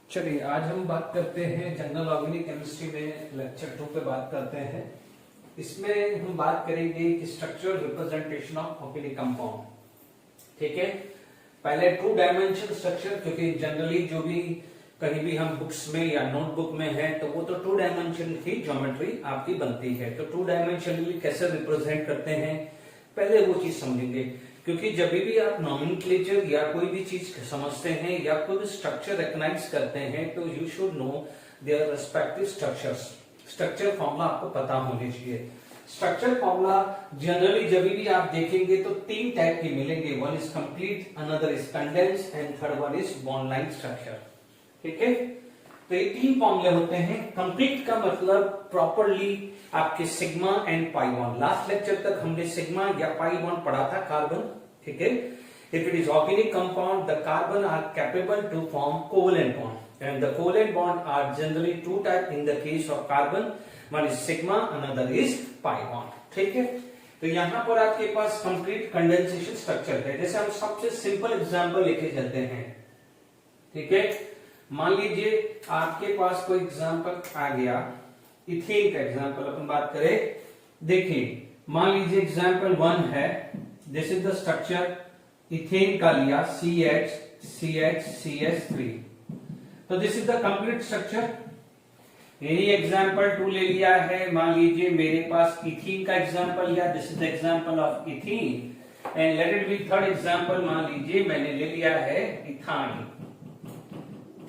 चलिए आज हम बात करते हैं जनरल ऑर्गेनिक केमिस्ट्री में लेक्चर 2 पे बात करते हैं। इसमें हम बात करेंगे कि structural representation of organic compound. ठीक है, पहले 2 डायमेंशन स्ट्रक्चर, क्योंकि जनरली जो भी कहीं भी हम बुक्स में या नोटबुक में है तो वो तो 2 डायमेंशन की ज्योमेट्री आपकी बनती है। तो 2 डायमेंशनली कैसे रिप्रेजेंट करते हैं पहले वो चीज समझेंगे, क्योंकि जब भी आप नॉमेनक्लेचर या कोई भी चीज समझते हैं या कोई भी स्ट्रक्चर रिकॉग्नाइज करते हैं तो you should know their respective structures. Structure formula आपको पता होने चाहिए। स्ट्रक्चर फॉर्मूला जनरली जब भी आप देखेंगे तो 3 टाइप के मिलेंगे। One is complete, another is condense and third one is bond line structure. ठीक है, तो ये 3 फॉर्मूले होते हैं। कंप्लीट का मतलब प्रॉपरली आपके sigma and pi bond. Last lecture तक हमने सिग्मा या पाई बॉन्ड पढ़ा था कार्बन। ठीक है, if it is organic compound the carbon are capable to form covalent bond and the covalent bond are generally 2 type in the case of carbon. One is sigma, another is pi bond. ठीक है, तो यहां पर आपके पास complete condensation structure है। जैसे हम सबसे सिंपल एग्जांपल लेके चलते हैं। ठीक है, मान लीजिए आपके पास कोई एग्जांपल आ गया, इथेन का एग्जांपल अपन बात करें। देखिए मान लीजिए एग्जांपल 1 है, this is the structure ethane का लिया CH3। तो this is the complete structure. यही एग्जांपल 2 ले लिया है, मान लीजिए मेरे पास इथीन का एग्जांपल लिया, this is the example of ethene and let it B third example, मान लीजिए मैंने ले लिया है इथाइन।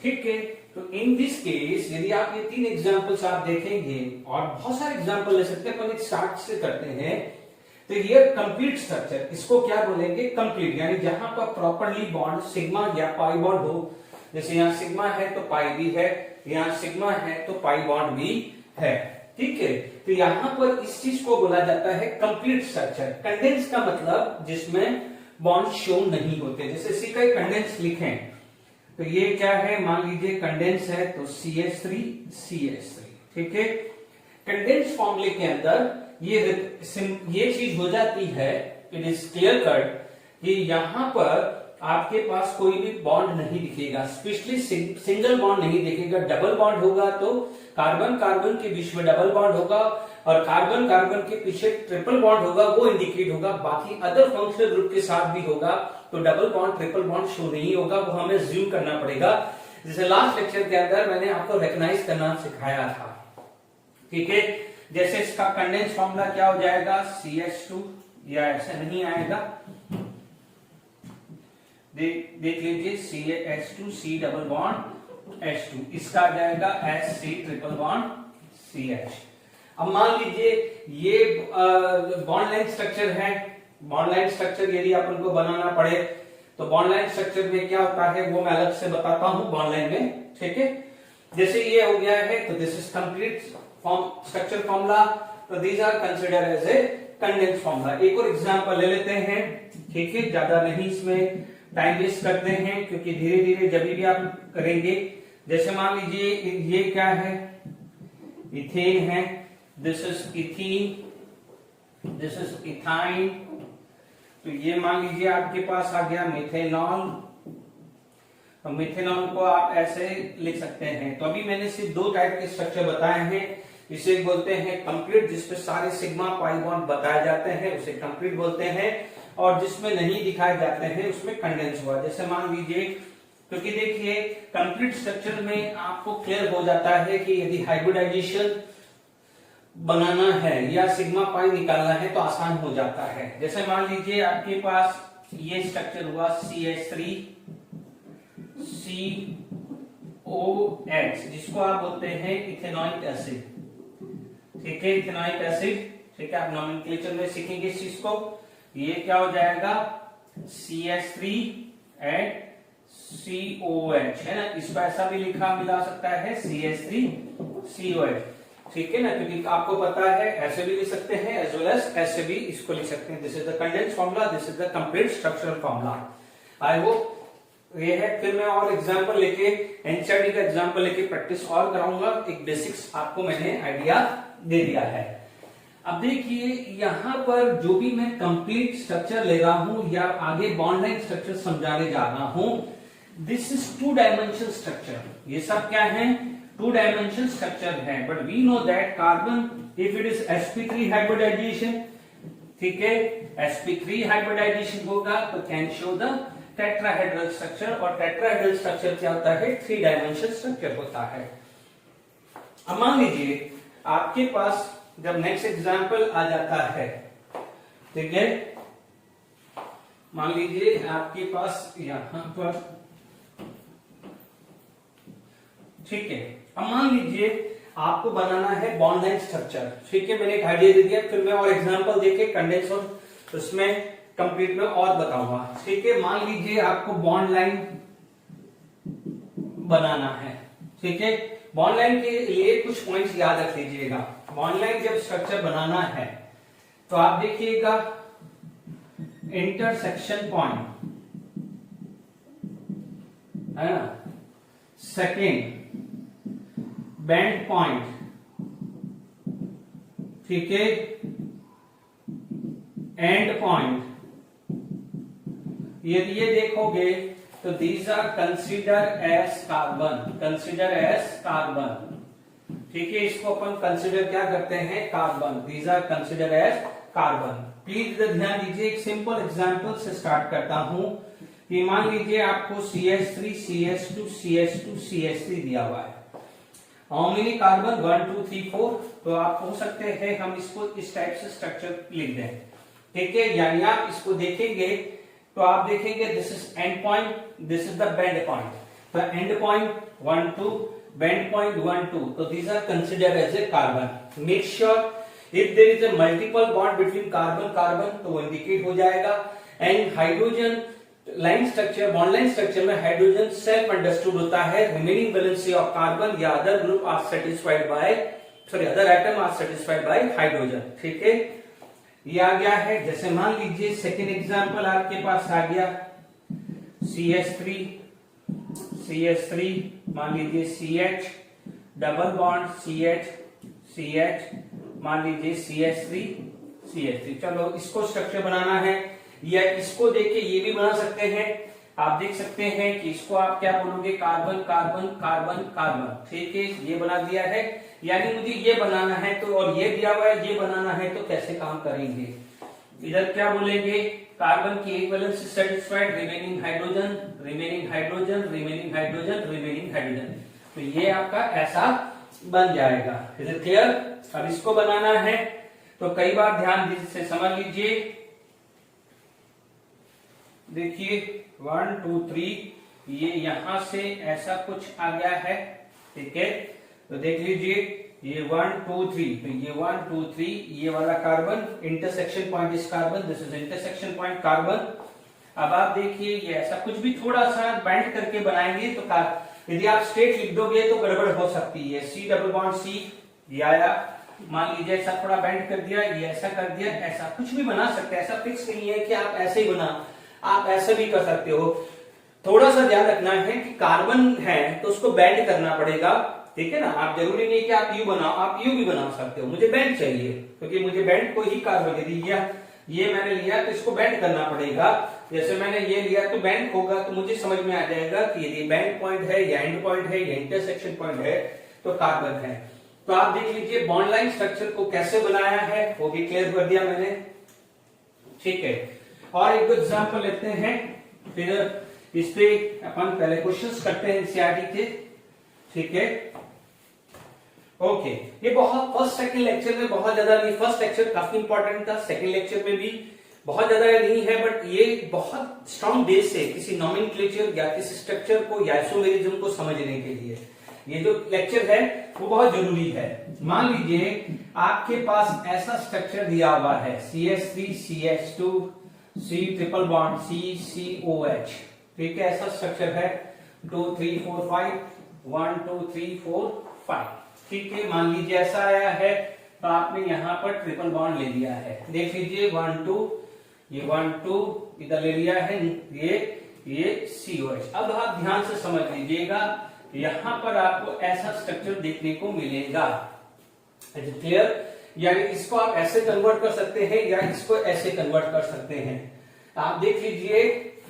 ठीक है, तो इन दिस केस यदि आप ये 3 एग्जांपल्स आप देखेंगे और बहुत सारे एग्जांपल ले सकते हैं, पर एक स्टार्ट से करते हैं। तो ये कंप्लीट स्ट्रक्चर, इसको क्या बोलेंगे? कंप्लीट, यानी जहां पर प्रॉपरली बॉन्ड सिग्मा या पाई बॉन्ड हो। जैसे यहाँ सिग्मा है तो पाई भी है, यहाँ सिग्मा है तो पाई बॉन्ड भी है। ठीक है, तो यहां पर इस चीज को बोला जाता है कंप्लीट स्ट्रक्चर। कंडेंस का मतलब जिसमें बॉन्ड शो नहीं होते। जैसे इसी का कंडेंस लिखें तो ये क्या है, मान लीजिए कंडेंस है तो CH3। ठीक है, कंडेंस फॉर्मूले के अंदर ये चीज हो जाती है, इट इज क्लियर कट कि यहां पर आपके पास कोई भी बॉन्ड नहीं दिखेगा, स्पेशली सिंगल बॉन्ड नहीं दिखेगा। डबल बॉन्ड होगा तो कार्बन कार्बन के बीच में डबल बॉन्ड होगा और कार्बन कार्बन के पीछे ट्रिपल बॉन्ड होगा, वो इंडिकेट होगा। बाकी अदर फंक्शनल ग्रुप के साथ भी होगा तो double bond triple bond show नहीं होगा, वो हमें ज्यूम करना पड़ेगा। जैसे लास्ट लेक्चर के अंदर मैंने आपको रिकॉग्नाइज करना सिखाया था। ठीक है, जैसे इसका कंडेंस फॉर्मूला क्या हो जाएगा, CH2, या ऐसे नहीं आएगा, देख लीजिए CH2 C double bond H2, इसका आ जाएगा HC ट्रिपल बॉन्ड CH। अब मान लीजिए ये बॉन्ड लाइन स्ट्रक्चर है। बॉन्ड लाइन स्ट्रक्चर यदि अपन को बनाना पड़े तो बॉन्ड लाइन स्ट्रक्चर में क्या होता है वो मैं अलग से बताता हूं बॉन्ड लाइन में। ठीक है, जैसे ये हो गया है तो this is complete structure formula, तो these are consider as a condense formula. एक और एग्जांपल ले लेते हैं। ठीक है, ज्यादा नहीं इसमें टाइम वेस्ट करते हैं, क्योंकि धीरे धीरे जब भी आप करेंगे। जैसे मान लीजिए ये क्या है, इथेन है, this is ethene, this is ethyne. तो ये मान लीजिए आपके पास आ गया मिथेनॉल। तो मिथेनॉल को आप ऐसे लिख सकते हैं। तो अभी मैंने सिर्फ 2 टाइप के स्ट्रक्चर बताए हैं। इसे बोलते हैं कंप्लीट, जिसपे सारे सिग्मा पाई बॉन्ड बताए जाते हैं, उसे कंप्लीट बोलते हैं। और जिसमें नहीं दिखाए जाते हैं उसमें कंडेंस हुआ। जैसे मान लीजिए, क्योंकि देखिए कंप्लीट स्ट्रक्चर में आपको क्लियर हो जाता है कि यदि हाइब्रिडाइजेशन बनाना है या सिग्मा पाई निकालना है तो आसान हो जाता है। जैसे मान लीजिए आपके पास ये स्ट्रक्चर हुआ CH3 COH, जिसको आप बोलते हैं इथेनॉइक एसिड। ठीक है, इथेनॉइक एसिड। ठीक है, आप नॉमेनक्लेचर में सीखेंगे इस चीज को। ये क्या हो जाएगा, CH3 एंड COH, है ना। इसको ऐसा भी मिला सकता है CH3 COH। ठीक है ना, क्योंकि आपको पता है ऐसे भी लिख सकते हैं एज वेल एज ऐसे भी इसको लिख सकते हैं। This is the condense formula, this is the complete structural formula. I hope ये है। फिर मैं और एग्जांपल लेके एनसीईआरटी का एग्जांपल लेके प्रैक्टिस और कराऊंगा। एक बेसिक्स आपको मैंने आइडिया दे दिया है। अब देखिए यहां पर जो भी मैं कंप्लीट स्ट्रक्चर ले रहा हूं या आगे बॉन्ड लाइन स्ट्रक्चर समझाने जा रहा हूं, दिस इज 2 डायमेंशन स्ट्रक्चर, ये सब क्या है, 2 डायमेंशन स्ट्रक्चर है, but we know that carbon if it is sp3 hybridisation, ठीक है, sp3 हाइब्रिडाइजेशन होगा तो can show the tetrahedral structure, और टेट्राहेड्रल स्ट्रक्चर क्या होता है, 3 डायमेंशन स्ट्रक्चर होता है। अब मान लीजिए आपके पास जब नेक्स्ट एग्जांपल आ जाता है, ठीक है, मान लीजिए आपके पास यहां पर, ठीक है, अब मान लीजिए आपको बनाना है बॉन्ड लाइन स्ट्रक्चर, ठीक है, मैंने एक आइडिया दे दिया, फिर मैं और एग्जांपल देके कंडेंस और उसमें कंप्लीट में और बताऊंगा, ठीक है। मान लीजिए आपको बॉन्ड लाइन बनाना है, ठीक है, बॉन्ड लाइन के लिए कुछ पॉइंट्स याद रख लीजिएगा। बॉन्ड लाइन जब स्ट्रक्चर बनाना है तो आप देखिएगा इंटरसेक्शन पॉइंट है ना, सेकेंड बेंड पॉइंट, ठीक है, एंड पॉइंट, यदि ये देखोगे तो these are consider as carbon, consider as carbon, ठीक है, इसको अपन कंसीडर क्या करते हैं, carbon, these are consider as carbon. Please ध्यान दीजिए, एक सिंपल एग्जांपल से स्टार्ट करता हूं कि मान लीजिए आपको CH3 CH2 CH2 CH3 दिया हुआ है, हाउ मेनी कार्बन 1 2 3 4, तो आप हो सकते हैं हम इसको इस टाइप से स्ट्रक्चर लिख दें, ठीक है, यानी आप इसको देखेंगे तो आप देखेंगे this is end point, this is the bend point, तो एंड पॉइंट 1 2, बेंड पॉइंट 1 2, तो these are considered as a carbon. Make sure if there is a multiple bond between carbon carbon तो वो इंडिकेट हो जाएगा, and hydrogen line structure, bond line structure में hydrogen self understood होता है, remaining valency of carbon या other group are satisfied by, sorry other atom are satisfied by hydrogen, ठीक है, ये आ गया है। जैसे मान लीजिए सेकेंड एग्जांपल आपके पास आ गया CH3 CH3, मान लीजिए CH double bond CH CH, मान लीजिए CH3 CH3, चलो इसको स्ट्रक्चर बनाना है, या इसको देख के ये भी बना सकते हैं, आप देख सकते हैं कि इसको आप क्या बोलोगे, कार्बन कार्बन कार्बन कार्बन, ठीक है, ये बना दिया है, यानी मुझे ये बनाना है तो, और ये दिया हुआ है, ये बनाना है तो कैसे काम करेंगे, इधर क्या बोलेंगे, कार्बन की एक valency satisfied, remaining hydrogen remaining hydrogen remaining hydrogen remaining hydrogen, तो ये आपका ऐसा बन जाएगा। Is it clear? अब इसको बनाना है तो कई बार ध्यान से समझ लीजिए, देखिए 1 2 3, ये यहां से ऐसा कुछ आ गया है, ठीक है, तो देख लीजिए ये 1 2 3, तो ये 1 2 3, ये वाला carbon, intersection point is carbon, this is intersection point carbon. अब आप देखिए ये ऐसा कुछ भी थोड़ा सा बैंड करके बनाएंगे तो यदि आप स्ट्रेट लिख दोगे तो गड़बड़ हो सकती है, C डबल बॉन्ड C, ये आया, मान लीजिए ऐसा थोड़ा बैंड कर दिया, ये ऐसा कर दिया, ऐसा कुछ भी बना सकते हैं, ऐसा फिक्स नहीं है कि आप ऐसे ही बना, आप ऐसे भी कर सकते हो। थोड़ा सा ध्यान रखना है कि कार्बन है तो उसको बैंड करना पड़ेगा, ठीक है ना, आप जरूरी नहीं कि आप यू बनाओ, आप यू भी बना सकते हो, मुझे बैंड चाहिए क्योंकि मुझे बैंड को ही कार्बन यदि ये मैंने लिया तो इसको बैंड करना पड़ेगा, जैसे मैंने ये लिया तो बैंड होगा, तो मुझे समझ में आ जाएगा कि यदि बैंड पॉइंट है या एंड पॉइंट है या इंटरसेक्शन पॉइंट है तो कार्बन है। तो आप देख लीजिए बॉन्ड लाइन स्ट्रक्चर को कैसे बनाया है वो भी क्लियर कर दिया मैंने, ठीक है। और एक एग्जांपल लेते हैं, फिर इस पे अपन पहले क्वेश्चंस करते हैं एनसीईआरटी के, ठीक है, ओके। ये बहुत फर्स्ट सेकंड लेक्चर में बहुत ज्यादा नहीं, फर्स्ट लेक्चर काफी इंपॉर्टेंट था, सेकंड लेक्चर में भी बहुत ज्यादा नहीं है, बट ये बहुत स्ट्रॉन्ग बेस है किसी नॉमेनक्लेचर या किसी स्ट्रक्चर को या आइसोमेरिज्म को समझने के लिए। ये जो लेक्चर है वो बहुत जरूरी है। मान लीजिए आपके पास ऐसा स्ट्रक्चर दिया हुआ है CH3 CH2 C triple bond CCOH, ठीक है, ऐसा स्ट्रक्चर है 2 3 4 5 1 2 3 4 5, ठीक है, मान लीजिए ऐसा आया है तो आपने यहां पर ट्रिपल बॉन्ड ले लिया है, देख लीजिए 1 2, ये 1 2 इधर ले लिया है, ये COH। अब आप ध्यान से समझ लीजिएगा, यहां पर आपको ऐसा स्ट्रक्चर देखने को मिलेगा, क्लियर, यानी इसको आप ऐसे कन्वर्ट कर सकते हैं या इसको ऐसे कन्वर्ट कर सकते हैं। आप देख लीजिए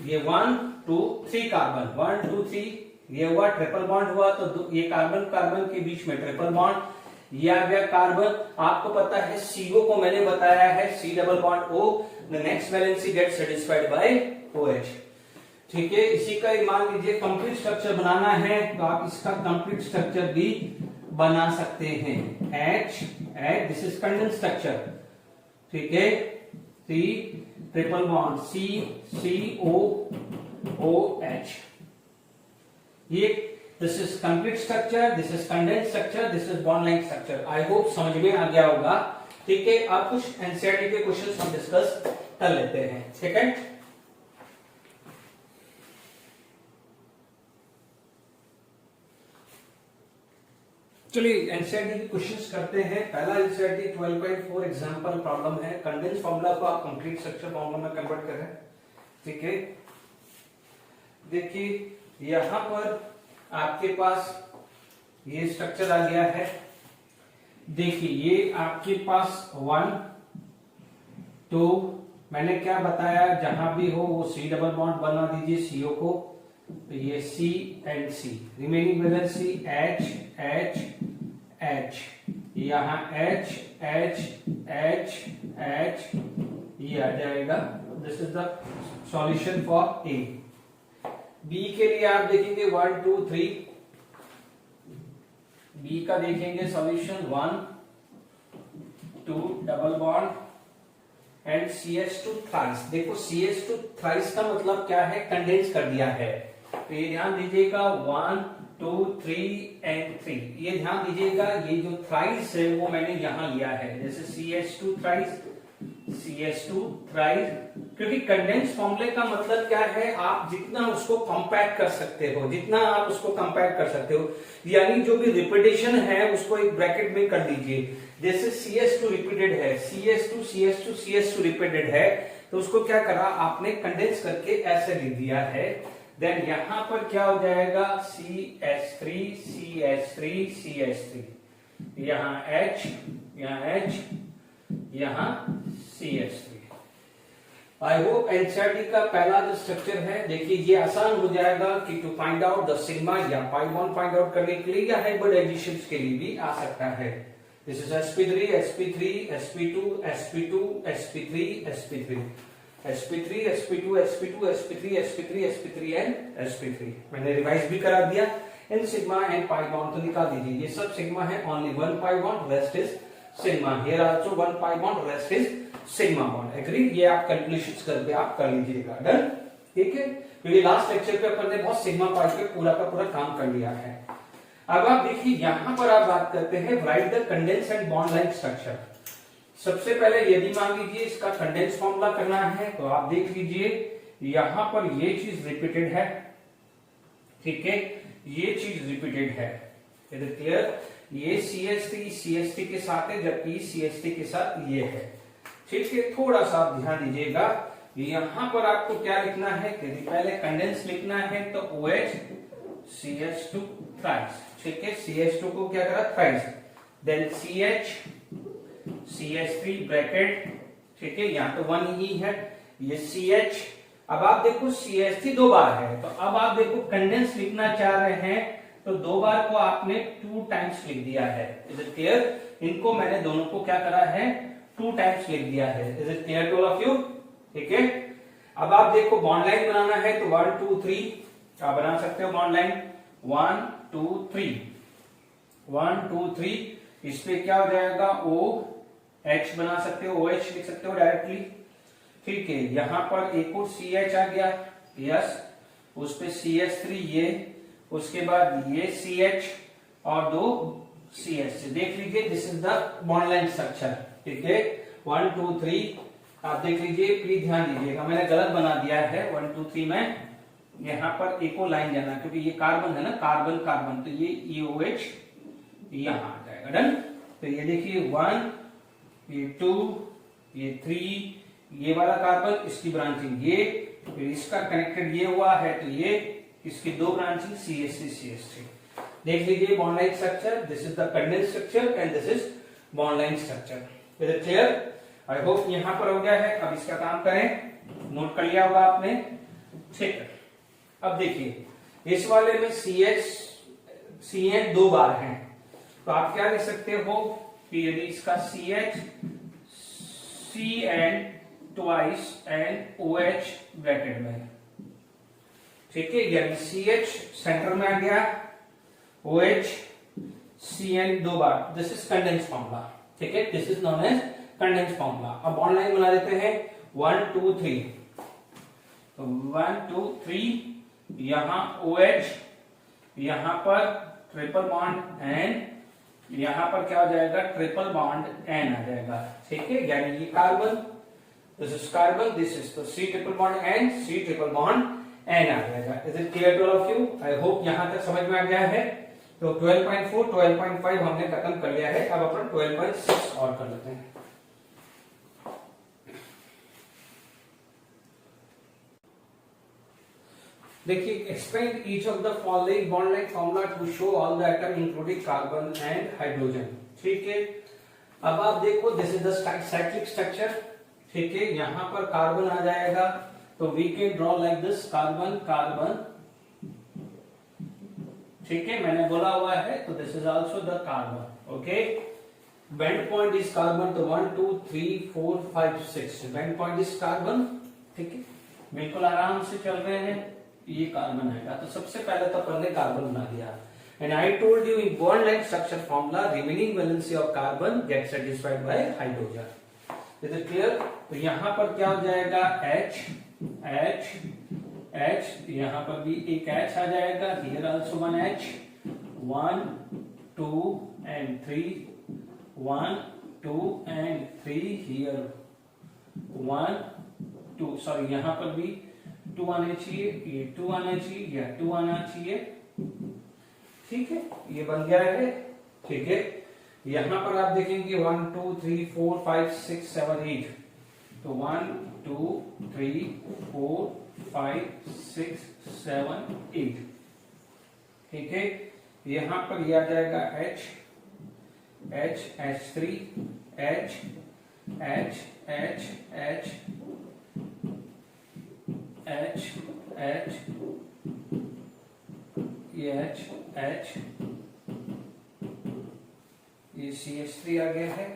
ये 1 2 3 कार्बन, 1 2 3 ये हुआ, ट्रिपल बॉन्ड हुआ तो ये कार्बन कार्बन के बीच में ट्रिपल बॉन्ड, ये आ गया कार्बन। आपको पता है CO को मैंने बताया है C double bond O, the next valency gate satisfied by OH। ठीक है, इसी का मान लीजिए कंप्लीट स्ट्रक्चर बनाना है तो आप इसका कंप्लीट स्ट्रक्चर भी बना सकते हैं। H this is condense structure, ठीक है, C ट्रिपल बॉन्ड CCOOH, ये this is complete structure, this is condense structure, this is bond line structure. I hope समझ में आ गया होगा। ठीक है, अब कुछ एनसीईआरटी के क्वेश्चंस हम डिस्कस कर लेते हैं। ठीक है, चलिए एनसीईआरटी के क्वेश्चंस करते हैं। पहला एनसीईआरटी 12.4 एग्जांपल प्रॉब्लम है, कंडेंस फार्मूला को आप कंप्लीट स्ट्रक्चर फार्मूला में कन्वर्ट करें। ठीक है, देखिए यहां पर आपके पास ये स्ट्रक्चर आ गया है। देखिए ये आपके पास 1 2, मैंने क्या बताया, जहां भी हो वो C डबल बॉन्ड बना दीजिए CO को, तो ये C and C, remaining valency H H H, यहां H H H H, ये आ जाएगा। This is the solution for A। B के लिए आप देखेंगे 1 2 3, बी का देखेंगे solution 1 2 double bond and CH2 thrice. देखो CH2 थ्राइस का मतलब क्या है, कंडेंस कर दिया है। तो ये ध्यान दीजिएगा 1 2 3 एंड 3, ये ध्यान दीजिएगा ये जो थ्राइस है वो मैंने यहां लिया है, जैसे CH2 थ्राइस CH2 थ्राइस, क्योंकि कंडेंस फॉर्मूले का मतलब क्या है, आप जितना उसको कंपैक्ट कर सकते हो, जितना आप उसको कंपैक्ट कर सकते हो, यानी जो भी रिपीटेशन है उसको एक ब्रैकेट में कर दीजिए। जैसे CH2 रिपीटेड है, CH2 CH2 CH2 रिपीटेड है, तो उसको क्या करा आपने, कंडेंस करके ऐसे लिख दिया है। देन यहां पर क्या हो जाएगा, CH3 CH3 CH3, यहां H, यहां H, यहां CH3। आई होप एनसीईआरटी का पहला जो स्ट्रक्चर है, देखिए ये आसान हो जाएगा कि to find out the sigma या पाई बॉन्ड फाइंड आउट करने के लिए, या हाइब्रिडाइजेशन के लिए भी आ सकता है। This is sp3 sp3 sp2 sp2 sp3 sp3 sp3 sp2 sp2 sp3 sp3 sp3 and sp3। मैंने रिवाइज भी करा दिया। इन सिग्मा एंड पाई बॉन्ड तो निकाल दीजिए, ये सब सिग्मा है, only one pi bond, rest is sigma. Here also one pi bond, rest is sigma bond. Agree, ये आप कैलकुलेशंस करके आप कर लीजिएगा। डन, ठीक है, क्योंकि लास्ट लेक्चर पे अपन ने बहुत सिग्मा पाई पे पूरा का पूरा काम कर लिया है। अब आप देखिए यहां पर आप बात करते हैं right the condense and bond line structure. सबसे पहले यदि मान लीजिए इसका कंडेंस फॉर्मूला करना है तो आप देख लीजिए यहां पर ये चीज रिपीटेड है, ठीक है, ये चीज रिपीटेड है, इज इट क्लियर। ये CH3 के साथ है, जबकि CH3 के साथ ये है, ठीक है। थोड़ा सा आप ध्यान दीजिएगा, यहां पर आपको क्या लिखना है, यदि पहले कंडेंस लिखना है तो OH CH2 थ्राइस, ठीक है, CH2 को क्या करा thrice, then CH CH3 bracket, ठीक है, यहाँ तो 1 ही है, ये CH। अब आप देखो CH3 दो बार है, तो अब आप देखो कंडेंस लिखना चाह रहे हैं तो दो बार को आपने 2 टाइम्स लिख दिया है, इज इट क्लियर। इनको मैंने दोनों को क्या करा है, 2 टाइम्स लिख दिया है, is it clear to all of you, ठीक है। अब आप देखो बॉन्ड लाइन बनाना है तो 1 2 3 आप बना सकते हो बॉन्ड लाइन, 1 2 3 1 2 3, इस पे क्या हो जाएगा OH बना सकते हो, OH लिख सकते हो डायरेक्टली, ठीक है। यहां पर एक और CH आ गया, यस, उस पे CH3 ये, उसके बाद ये CH और 2 CH, देख लीजिए this is the bond line structure, ठीक है। 1 2 3 आप देख लीजिए, प्लीज ध्यान दीजिएगा, मैंने गलत बना दिया है 1 2 3 में, यहाँ पर एक और लाइन जाना, क्योंकि ये कार्बन है ना, कार्बन कार्बन, तो ये OH यहां आ जाएगा। डन, तो ये देखिए 1 ये 2 ये 3, ये वाला कार्बन, इसकी ब्रांचिंग ये, फिर इसका कनेक्टेड ये हुआ है, तो ये इसकी 2 ब्रांचिंग CH3 CH3। देख लीजिए bond line structure, this is the condense structure and this is bond line structure, is it clear. I hope यहां पर हो गया है। अब इसका काम करें, नोट कर लिया होगा आपने। ठीक है, अब देखिए इस वाले में CN 2 बार है, तो आप क्या लिख सकते हो कि यदि इसका CN twice and OH bracket में, ठीक है, यानी CH सेंटर में आ गया, OH CN 2 बार, दिस इज कंडेंस फॉर्मूला, ठीक है, this is known as condense formula. अब बॉन्ड लाइन बना देते हैं 1 2 3, तो 1 2 3, यहां OH, यहां पर ट्रिपल बॉन्ड एन, यहां पर क्या हो जाएगा ट्रिपल बॉन्ड एन आ जाएगा, ठीक है, यानी ये carbon, this is carbon, this is तो C triple bond N, C triple bond N आ जाएगा। Is it clear to all of you? I hope यहां तक समझ में आ गया है। तो 12.4 12.5 हमने खत्म कर लिया है, अब अपन 12.6 और कर लेते हैं। देखिए, expand each of the following bond line formula to show all the atom including carbon and hydrogen, ठीक है। अब आप देखो, this is the cyclic structure, ठीक है, यहां पर कार्बन आ जाएगा, तो we can draw like this, carbon carbon, ठीक है, मैंने बोला हुआ है, तो this is also the carbon, okay. Bend point is carbon, तो 1 2 3 4 5 6 बेंड पॉइंट इज कार्बन, ठीक है, बिल्कुल आराम से चल रहे हैं, ये कार्बन आएगा, तो सबसे पहले तो अपन ने कार्बन बना दिया। And I told you in bond line structure formula remaining valency of carbon gate satisfied by hydrogen. Is it clear? तो यहां पर क्या हो जाएगा H H H, यहां पर भी एक H आ जाएगा, here also one H, 1 2 and 3, 1 2 and 3, here 1 2, sorry यहां पर भी 2 आने चाहिए, ये 2 आना चाहिए, या 2 आना चाहिए, ठीक है, ये बन गया है, ठीक है। यहां पर आप देखेंगे 1 2 3 4 5 6 7 8, तो 1 2 3 4 5 6 7 8, ठीक है। यहां पर यह आ जाएगा H H H3 H H H H H H, ये H H, ये CH3 आ गया है,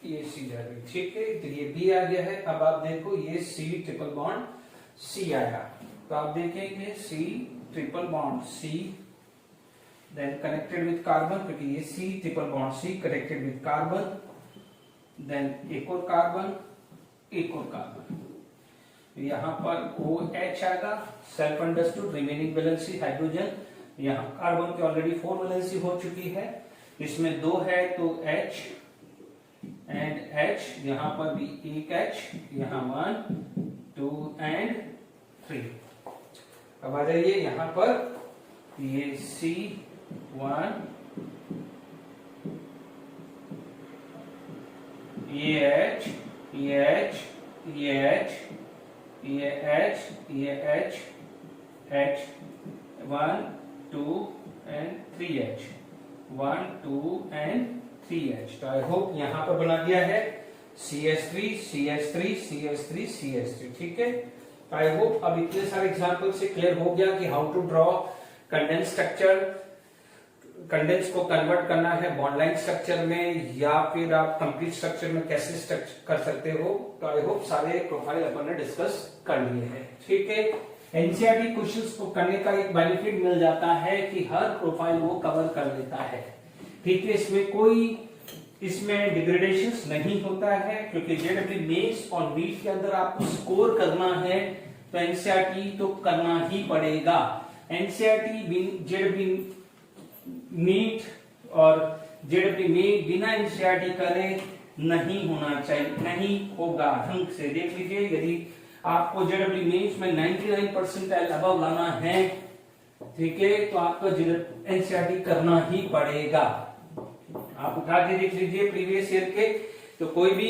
ये C जा गई, ठीक है, तो ये B आ गया है। अब आप देखो, ये C ट्रिपल बॉन्ड C आया, तो आप देखेंगे C triple bond C, then connected with carbon, क्योंकि ये C triple bond C connected with carbon, then एक और कार्बन, एक और कार्बन, यहां पर OH आएगा, self understood, remaining valency hydrogen, यहां कार्बन की ऑलरेडी 4 वैलेंसी हो चुकी है, इसमें 2 है तो H एंड H, यहां पर भी एक H, यहां 1 2 and 3। अब आ जाइए यहां पर, ये C1, ये H, ये H, ये H, ये H, ये H, H 1 2 and 3H, 1 2 and 3H। तो आई होप यहां पर बना दिया है CH3 CH3 CH3 CH3, ठीक है। तो आई होप अब इतने सारे एग्जांपल से क्लियर हो गया कि how to draw condense structure, condense को कन्वर्ट करना है बॉन्ड लाइन स्ट्रक्चर में, या फिर आप कंप्लीट स्ट्रक्चर में कैसे स्ट्रक्चर कर सकते हो। तो आई होप सारे प्रोफाइल अपन ने डिस्कस कर लिए हैं, ठीक है। एनसीईआरटी क्वेश्चंस को करने का एक बेनिफिट मिल जाता है कि हर प्रोफाइल वो कवर कर लेता है, ठीक है, इसमें कोई डिग्रेडेशन नहीं होता है, क्योंकि जेडब्ल्यू मेंस और नीट के अंदर आपको स्कोर करना है, तो एनसीईआरटी तो करना ही पड़ेगा। एनसीईआरटी जेडब्ल्यू नीट और जेडब्ल्यू में बिना एनसीईआरटी करे नहीं होना चाहिए, नहीं होगा। ढंग से देख लीजिए, यदि आपको जेडब्ल्यू मेंस में 99% अबव लाना है, ठीक है, तो आपको एनसीईआरटी करना ही पड़ेगा। आप उठा के देख लीजिए प्रीवियस ईयर के, तो कोई भी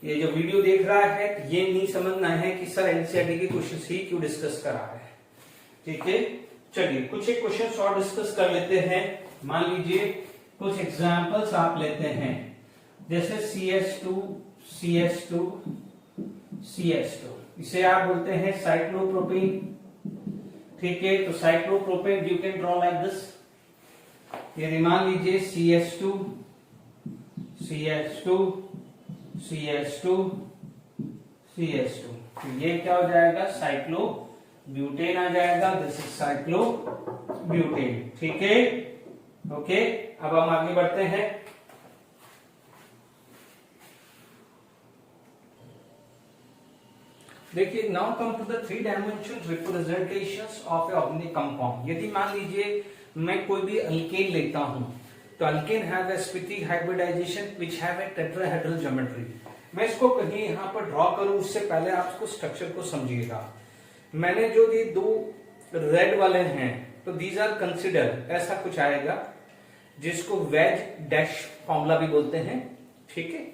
ये जो वीडियो देख रहा है ये नहीं समझना है कि सर एनसीईआरटी के क्वेश्चन ही क्यों डिस्कस कर रहा है, ठीक है। चलिए कुछ एक क्वेश्चन और डिस्कस कर लेते हैं। मान लीजिए कुछ एग्जांपल्स आप लेते हैं, जैसे CH2 CH2 CH2, इसे आप बोलते हैं साइक्लोप्रोपेन। ठीक है, तो cyclopropane you can draw like this. ये मान लीजिए CH2 CH2 CH2 CH2, तो ये क्या हो जाएगा, साइक्लोब्यूटेन आ जाएगा। This is cyclobutane. ठीक है, ओके। अब हम आगे बढ़ते हैं। देखिए, now come to the 3 dimension representations of a organic compound. यदि मान लीजिए मैं कोई भी अल्केन लेता हूं, तो alkane have a specific hybridization which have a tetrahedral geometry. मैं इसको कहीं यहां पर ड्रॉ करूं, उससे पहले आप इसको स्ट्रक्चर को समझिएगा। मैंने जो ये 2 रेड वाले हैं, तो दीज आर कंसिडर, ऐसा कुछ आएगा जिसको वेज डैश फॉर्मूला भी बोलते हैं। ठीक है,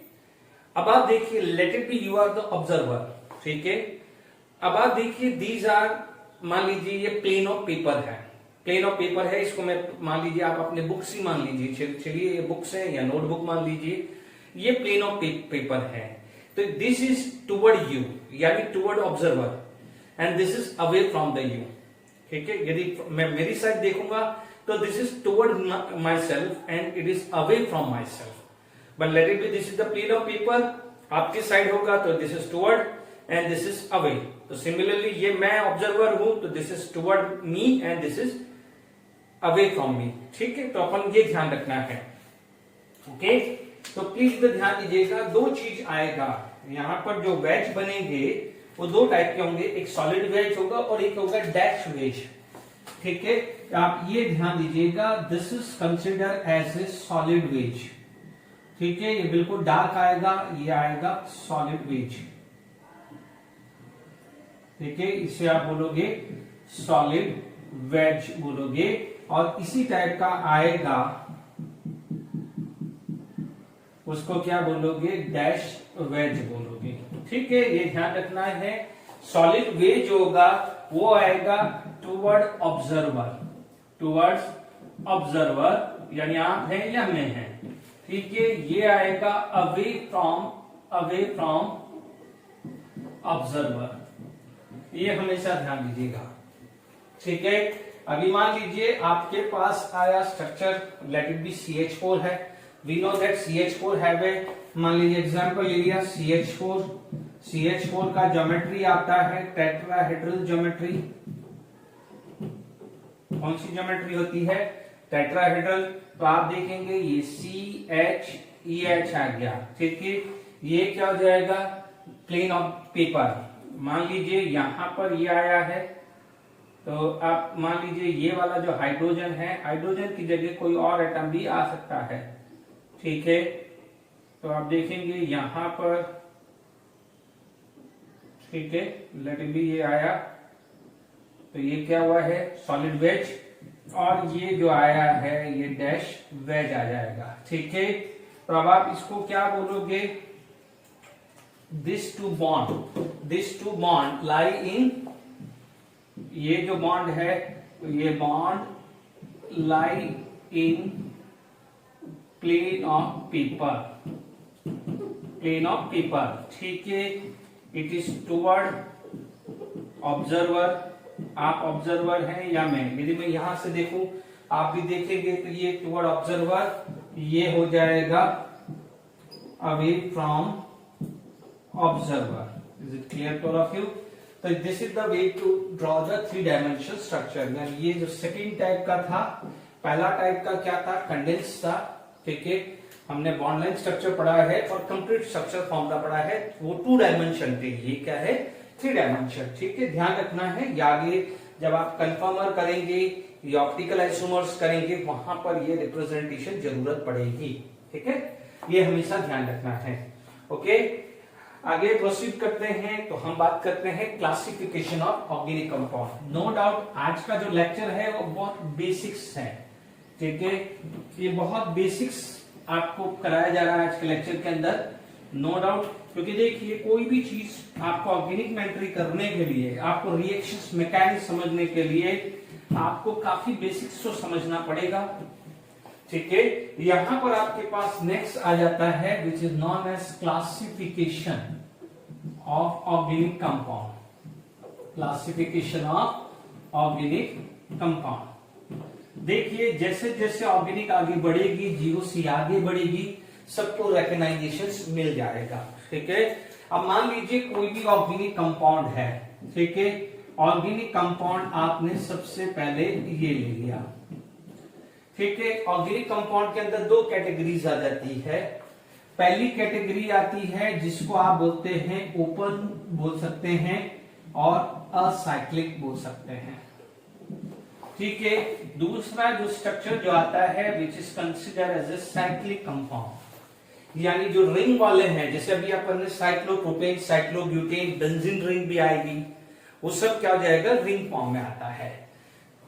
अब आप देखिए, let it be you are the observer. ठीक है, अब आप देखिए, दीज आर, मान लीजिए ये प्लेन ऑफ पेपर है, प्लेन ऑफ पेपर है। इसको मैं मान लीजिए आप अपने बुक्स ही मान लीजिए, चलिए ये बुक्स है या नोटबुक मान लीजिए, ये प्लेन ऑफ पेपर है। तो दिस इज टुवर्ड यू, यानी toward observer, and this is away from the you. ठीक है, यदि मैं मेरी साइड देखूंगा तो this is toward myself and it is away from myself. But let it be this is the plane of paper, आपकी side होगा तो this is toward and this is away. तो similarly ये मैं observer हूं, तो this is toward me and this is away from me. ठीक है, तो अपन ये ध्यान रखना है। ओके, तो प्लीज ध्यान दीजिएगा, 2 चीज आएगा यहां पर। जो वेज बनेंगे वो 2 टाइप के होंगे, एक सॉलिड वेज होगा और एक होगा डैश वेज। ठीक है, आप ये ध्यान दीजिएगा, this is consider as a solid wedge. ठीक है, ये बिल्कुल डार्क आएगा, ये आएगा सॉलिड वेज। ठीक है, इसे आप बोलोगे सॉलिड वेज बोलोगे, और इसी टाइप का आएगा, उसको क्या बोलोगे, डैश वेज बोलोगे। ठीक है, ये ध्यान रखना है। सॉलिड वेज होगा वो आएगा टुवर्ड ऑब्जर्वर, टुवर्ड्स ऑब्जर्वर, यानी आप हैं या मैं हैं। ठीक है, ये आएगा अवे फ्रॉम ऑब्जर्वर। ये हमेशा ध्यान दीजिएगा। ठीक है, अभी मान लीजिए आपके पास आया structure, late it be CH4 है। We know that CH4 have a, मान लीजिए एग्जांपल ले लिया CH4 का ज्योमेट्री आता है टेट्राहेड्रल ज्योमेट्री। कौन सी ज्योमेट्री होती है, टेट्राहेड्रल। तो आप देखेंगे ये CHEH आ गया। ठीक है, ये क्या हो जाएगा, प्लेन ऑफ पेपर। मान लीजिए यहां पर ये आया है, तो आप मान लीजिए ये वाला जो हाइड्रोजन है, हाइड्रोजन की जगह कोई और एटम भी आ सकता है। ठीक है, तो आप देखेंगे यहां पर, ठीक है, लेट इट बी, ये आया, तो ये क्या हुआ है, सॉलिड वेज, और ये जो आया है ये डैश वेज आ जाएगा। ठीक है, तो अब आप इसको क्या बोलोगे, this two bond lie in, ये जो बॉन्ड है, तो ये bond lie in plane of paper. ठीक है, इट इज टुवर्ड ऑब्जर्वर, आप ऑब्जर्वर हैं या मैं। यदि मैं यहां से देखूं, आप भी देखेंगे, तो ये टुवर्ड ऑब्जर्वर, ये हो जाएगा away from observer. Is it clear to all of you? तो this is the way to draw the 3 dimensional structure. यानी ये जो सेकेंड टाइप का था, पहला टाइप का क्या था, कंडेंस था। ठीक है, हमने बॉन्ड लाइन स्ट्रक्चर पढ़ा है और कंप्लीट स्ट्रक्चर फॉर्मूला पढ़ा है, वो 2 डायमेंशन थे, ये क्या है 3 डायमेंशन। ठीक है, ध्यान रखना है, या आगे जब आप कंफर्मर करेंगे या ऑप्टिकल आइसोमर्स करेंगे, वहां पर ये रिप्रेजेंटेशन जरूरत पड़ेगी। ठीक है, ये हमेशा ध्यान रखना है। ओके, आगे प्रोसीड करते हैं, तो हम बात करते हैं classification of organic compound. No doubt आज का जो लेक्चर है वो बहुत बेसिक्स है। ठीक है, ये बहुत बेसिक्स आपको कराया जा रहा है आज के लेक्चर के अंदर, नो डाउट। क्योंकि देखिए, कोई भी चीज आपको ऑर्गेनिक में एंट्री करने के लिए, आपको रिएक्शंस मैकेनिक्स समझने के लिए आपको काफी बेसिक्स को समझना पड़ेगा। ठीक है, यहां पर आपके पास नेक्स्ट आ जाता है which is known as classification of organic compound. Classification of organic compound. देखिए जैसे जैसे ऑर्गेनिक आगे बढ़ेगी, जीरो से आगे बढ़ेगी, सबको रिकॉग्नाइजेशन मिल जाएगा। ठीक है, अब मान लीजिए कोई भी ऑर्गेनिक कंपाउंड है, ठीक है, ऑर्गेनिक कंपाउंड आपने सबसे पहले ये ले लिया। ठीक है, ऑर्गेनिक कंपाउंड के अंदर दो कैटेगरीज आ जाती है। पहली कैटेगरी आती है जिसको आप बोलते हैं ओपन बोल सकते हैं और असाइक्लिक बोल सकते हैं। ठीक है, दूसरा जो स्ट्रक्चर जो आता है which is consider as a cyclic compound, यानी जो रिंग वाले हैं, जैसे अभी अपन ने साइक्लोप्रोपेन, साइक्लोब्यूटेन, बेंजीन रिंग भी आएगी, वो सब क्या हो जाएगा, रिंग फॉर्म में आता है।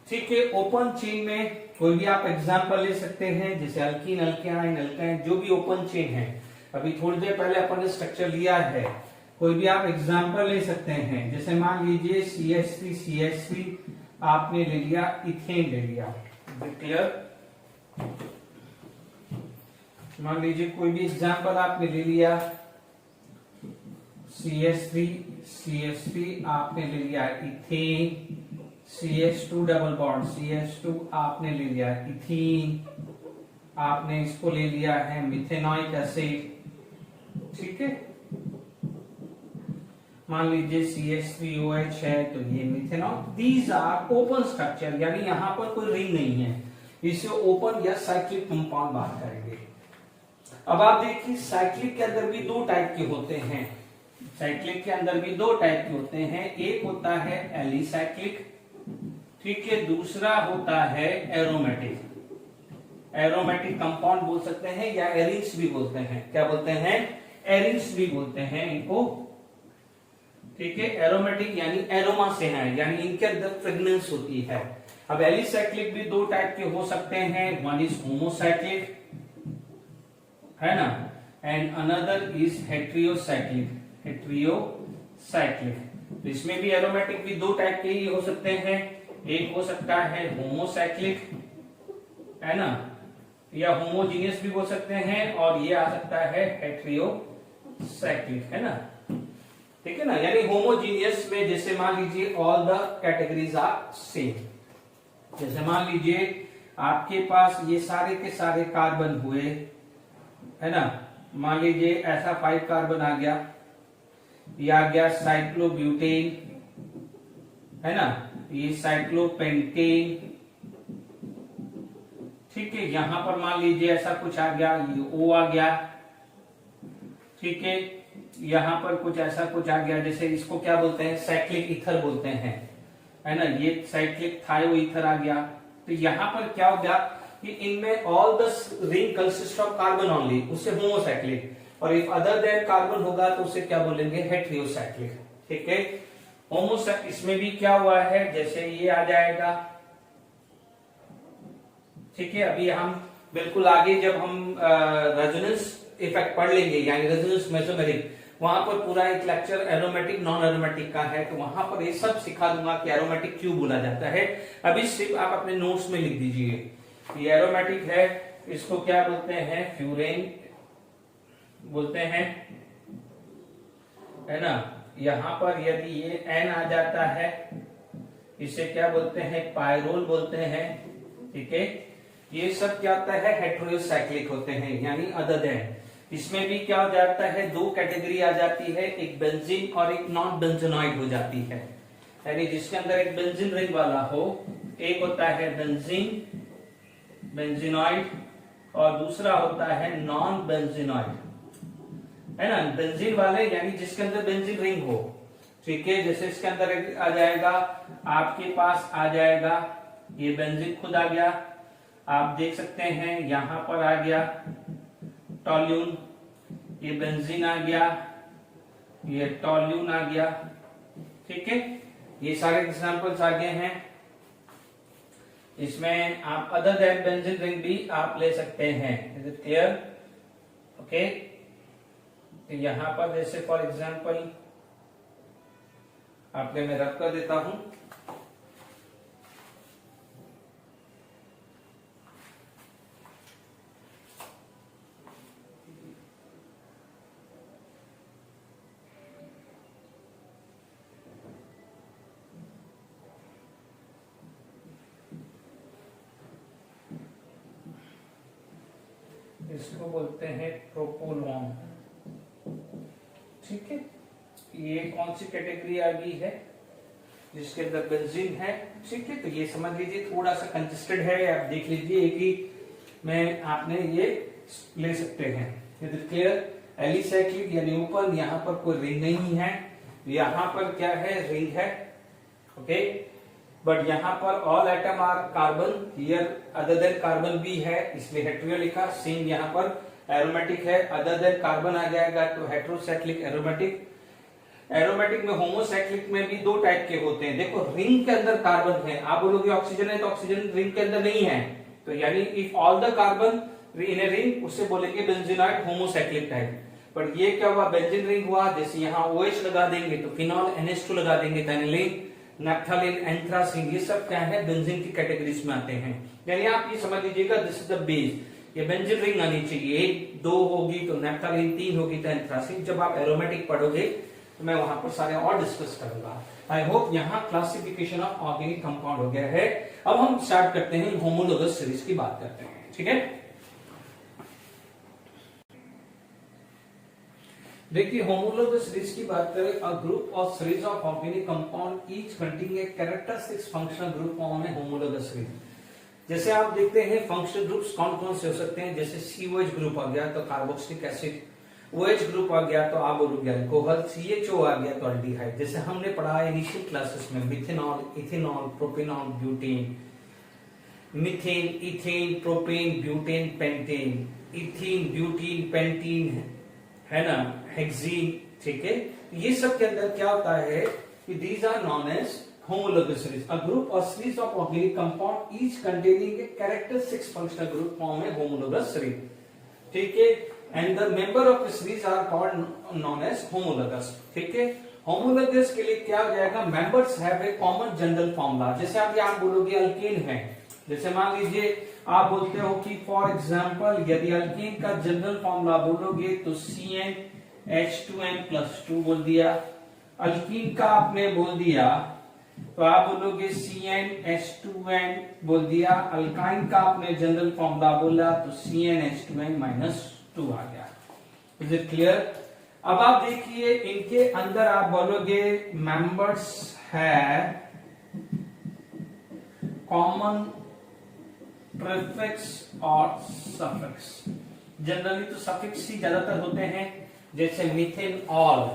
ठीक है, ओपन चेन में कोई भी आप एग्जांपल ले सकते हैं, जैसे अल्कीन, अल्केनाइन, अल्काइन, जो भी ओपन चेन है। अभी थोड़ी देर पहले अपन ने स्ट्रक्चर लिया है, कोई भी आप एग्जांपल ले सकते हैं, जैसे मान लीजिए CH3 आपने ले लिया, इथेन ले लिया। क्लियर? मान लीजिए कोई भी एग्जांपल आपने ले लिया, CH3 आपने ले लिया ethane, CH2 double bond CH2 आपने ले लिया इथीन, आपने इसको ले लिया है मिथेनॉइक एसिड। ठीक है, मान लीजिए CH3OH है तो ये methanol. These are open structure, यानी यहां पर कोई रिंग नहीं है, इसे ओपन या साइक्लिक कंपाउंड बात करेंगे। अब आप देखिए साइक्लिक के अंदर भी दो टाइप के होते हैं। साइक्लिक के अंदर भी दो टाइप के होते हैं, एक होता है एलिसाइक्लिक, ठीक है, दूसरा होता है एरोमेटिक। एरोमेटिक कंपाउंड बोल सकते हैं या एरिन्स भी बोलते हैं। क्या बोलते हैं? एरिन्स भी बोलते हैं इनको। ठीक है, एरोमेटिक यानी एरोमा से है, यानी इनके अंदर फ्रेग्रेंस होती है। अब एलिसाइक्लिक भी दो टाइप के हो सकते हैं, वन इज होमोसाइक्लिक, है ना, एंड अनदर इज हेट्रियोसाइक्लिक। हेट्रियोसाइक्लिक, इसमें भी एरोमेटिक भी दो टाइप के ही हो सकते हैं, एक हो सकता है होमोसाइक्लिक, है ना, या होमोजीनियस भी बोल सकते हैं, और ये आ सकता है हेट्रियोसाइक्लिक, है ना। ठीक है ना, यानी होमोजीनियस में जैसे मान लीजिए all the categories are same. जैसे मान लीजिए आपके पास ये सारे के सारे कार्बन हुए, है ना, मान लीजिए ऐसा 5 कार्बन आ गया, ये आ गया साइक्लोब्यूटेन, है ना, ये साइक्लोपेंटेन। ठीक है, यहां पर मान लीजिए ऐसा कुछ आ गया, ये O आ गया। ठीक है, यहां पर कुछ ऐसा कुछ आ गया, जैसे इसको क्या बोलते हैं, साइक्लिक ईथर बोलते हैं, है ना, ये साइक्लिक थायो ईथर आ गया। तो यहां पर क्या हो गया कि इनमें all the ring consist of carbon only, उससे होमोसाइक्लिक, और इफ अदर देन कार्बन होगा तो उसे क्या बोलेंगे, हेट्रियोसाइक्लिक। ठीक है, होमोसाइक्लिक इसमें भी क्या हुआ है, जैसे ये आ जाएगा। ठीक है, अभी हम बिल्कुल आगे जब हम रेजोनेंस इफेक्ट पढ़ लेंगे, यानी रेजोनेंस मेसोमेरिक, वहां पर पूरा एक लेक्चर एरोमेटिक नॉन एरोमेटिक का है, तो वहां पर ये सब सिखा दूंगा कि एरोमेटिक क्यों बोला जाता है। अभी सिर्फ आप अपने नोट्स में लिख दीजिए, ये एरोमेटिक है, इसको क्या बोलते हैं, फ्यूरेन बोलते हैं, है ना। यहां पर यदि ये N आ जाता है, इसे क्या बोलते हैं, पायरोल बोलते हैं। ठीक है, ये सब क्या होता है, हेट्रोसाइक्लिक होते हैं, यानी अदर देन। इसमें भी क्या हो जाता है, दो कैटेगरी आ जाती है, एक बेंजीन और एक नॉन बेंजोनॉइड हो जाती है, यानी जिसके अंदर एक बेंजीन रिंग वाला हो, एक होता है बेंजीन बेंजीनॉइड और दूसरा होता है नॉन बेंजीनॉइड, है ना। बेंजीन वाले यानी जिसके अंदर बेंजीन रिंग हो। ठीक है, जैसे इसके अंदर आ जाएगा, आपके पास आ जाएगा, ये बेंजीन खुद आ गया, आप देख सकते हैं यहां पर आ गया टॉल्यून, ये बेंजीन आ गया, ये टॉल्यून आ गया। ठीक है, ये सारे एग्जांपल्स आ गए हैं। इसमें आप अदर देन बेंजीन रिंग भी आप ले सकते हैं। Is it clear? ओके, तो यहां पर जैसे फॉर एग्जांपल आपके मैं रब कर देता हूं, इसको बोलते हैं प्रोपोनॉन। ठीक है, ये कौन सी कैटेगरी आ गई है जिसके अंदर बेंजीन है। ठीक है, तो ये समझ लीजिए थोड़ा सा कंजेस्टेड है, आप देख लीजिए एक ही में आपने ये ले सकते हैं। क्लियर, एलिसाइक्लिक यानी ओपन, यहाँ पर कोई रिंग नहीं है, यहाँ पर क्या है, रिंग है। ओके, बट यहाँ पर all atom are carbon, here other than carbon भी है इसलिए हेटेरो लिखा। सेम यहाँ पर एरोमेटिक है, अदर देन कार्बन आ जाएगा तो हेटेरोसाइक्लिक एरोमेटिक। एरोमेटिक में होमोसाइक्लिक में भी दो टाइप के होते हैं। देखो रिंग के अंदर कार्बन है, आप बोलोगे ऑक्सीजन है तो ऑक्सीजन रिंग के अंदर नहीं है, तो यानी if all the carbon in a ring उसे बोलेंगे बेंजीनॉइड होमोसाइक्लिक टाइप। पर ये क्या हुआ, बेंजीन रिंग हुआ, जैसे यहाँ OH लगा देंगे तो फिनॉल NH2 लगा देंगे, एनिलीन, नैप्थलीन, एंथ्रासीन, ये सब क्या है, बेंजीन की कैटेगरीज में आते हैं। यानी आप ये समझ लीजिएगा दिस इज द बेस, ये बेंजीन रिंग आनी चाहिए, 1 2 होगी तो नैप्थलीन, 3 होगी तो एंथ्रासीन। जब आप एरोमेटिक पढ़ोगे तो मैं वहां पर सारे और डिस्कस करूंगा। आई होप यहाँ क्लासिफिकेशन ऑफ ऑर्गेनिक कंपाउंड हो गया है। अब हम स्टार्ट करते हैं होमोलोगस सीरीज की बात करते हैं। ठीक है, देखिए होमोलोगस सीरीज की बात करें, a group of series of organic compound each containing A characteristics functional group form है होमोलोगस सीरीज। जैसे आप देखते हैं फंक्शनल ग्रुप्स कौन कौन से हो सकते हैं, जैसे COH ग्रुप आ गया तो कार्बोक्सिलिक एसिड, OH ग्रुप आ गया तो आप बोलोगे अल्कोहल, CHO आ गया तो अल्डिहाइड। जैसे हमने पढ़ा इनिशियल क्लासेस में methanol, ethanol, propanol, butane, methane, ethane, propane, butane, pentane, ethene, butene, pentene, है ना, हेक्सीन। ठीक है, ये सब के अंदर क्या होता है कि these are known as homologous series, a group or series of organic compound each containing a characteristic functional group form a homologous series. ठीक है, and the member of the series are called known as homologous. ठीक है, homologous के लिए क्या हो जाएगा, members have a common general formula। जैसे आप यहाँ बोलोगे अल्केन है, जैसे मान लीजिए आप बोलते हो कि फॉर एग्जाम्पल यदि अल्केन का जनरल फॉर्मूला बोलोगे तो CnH2n+2 बोल दिया। अल्कीन का आपने बोल दिया तो आप बोलोगे CnH2n बोल दिया। अल्काइन का आपने जनरल फॉर्मूला बोला तो CnH2n-2 आ गया। Is it clear? अब आप देखिए इनके अंदर आप बोलोगे मेंबर्स है कॉमन प्रीफिक्स और सफिक्स। जनरली तो सफिक्स ही ज्यादातर होते हैं, जैसे methane all,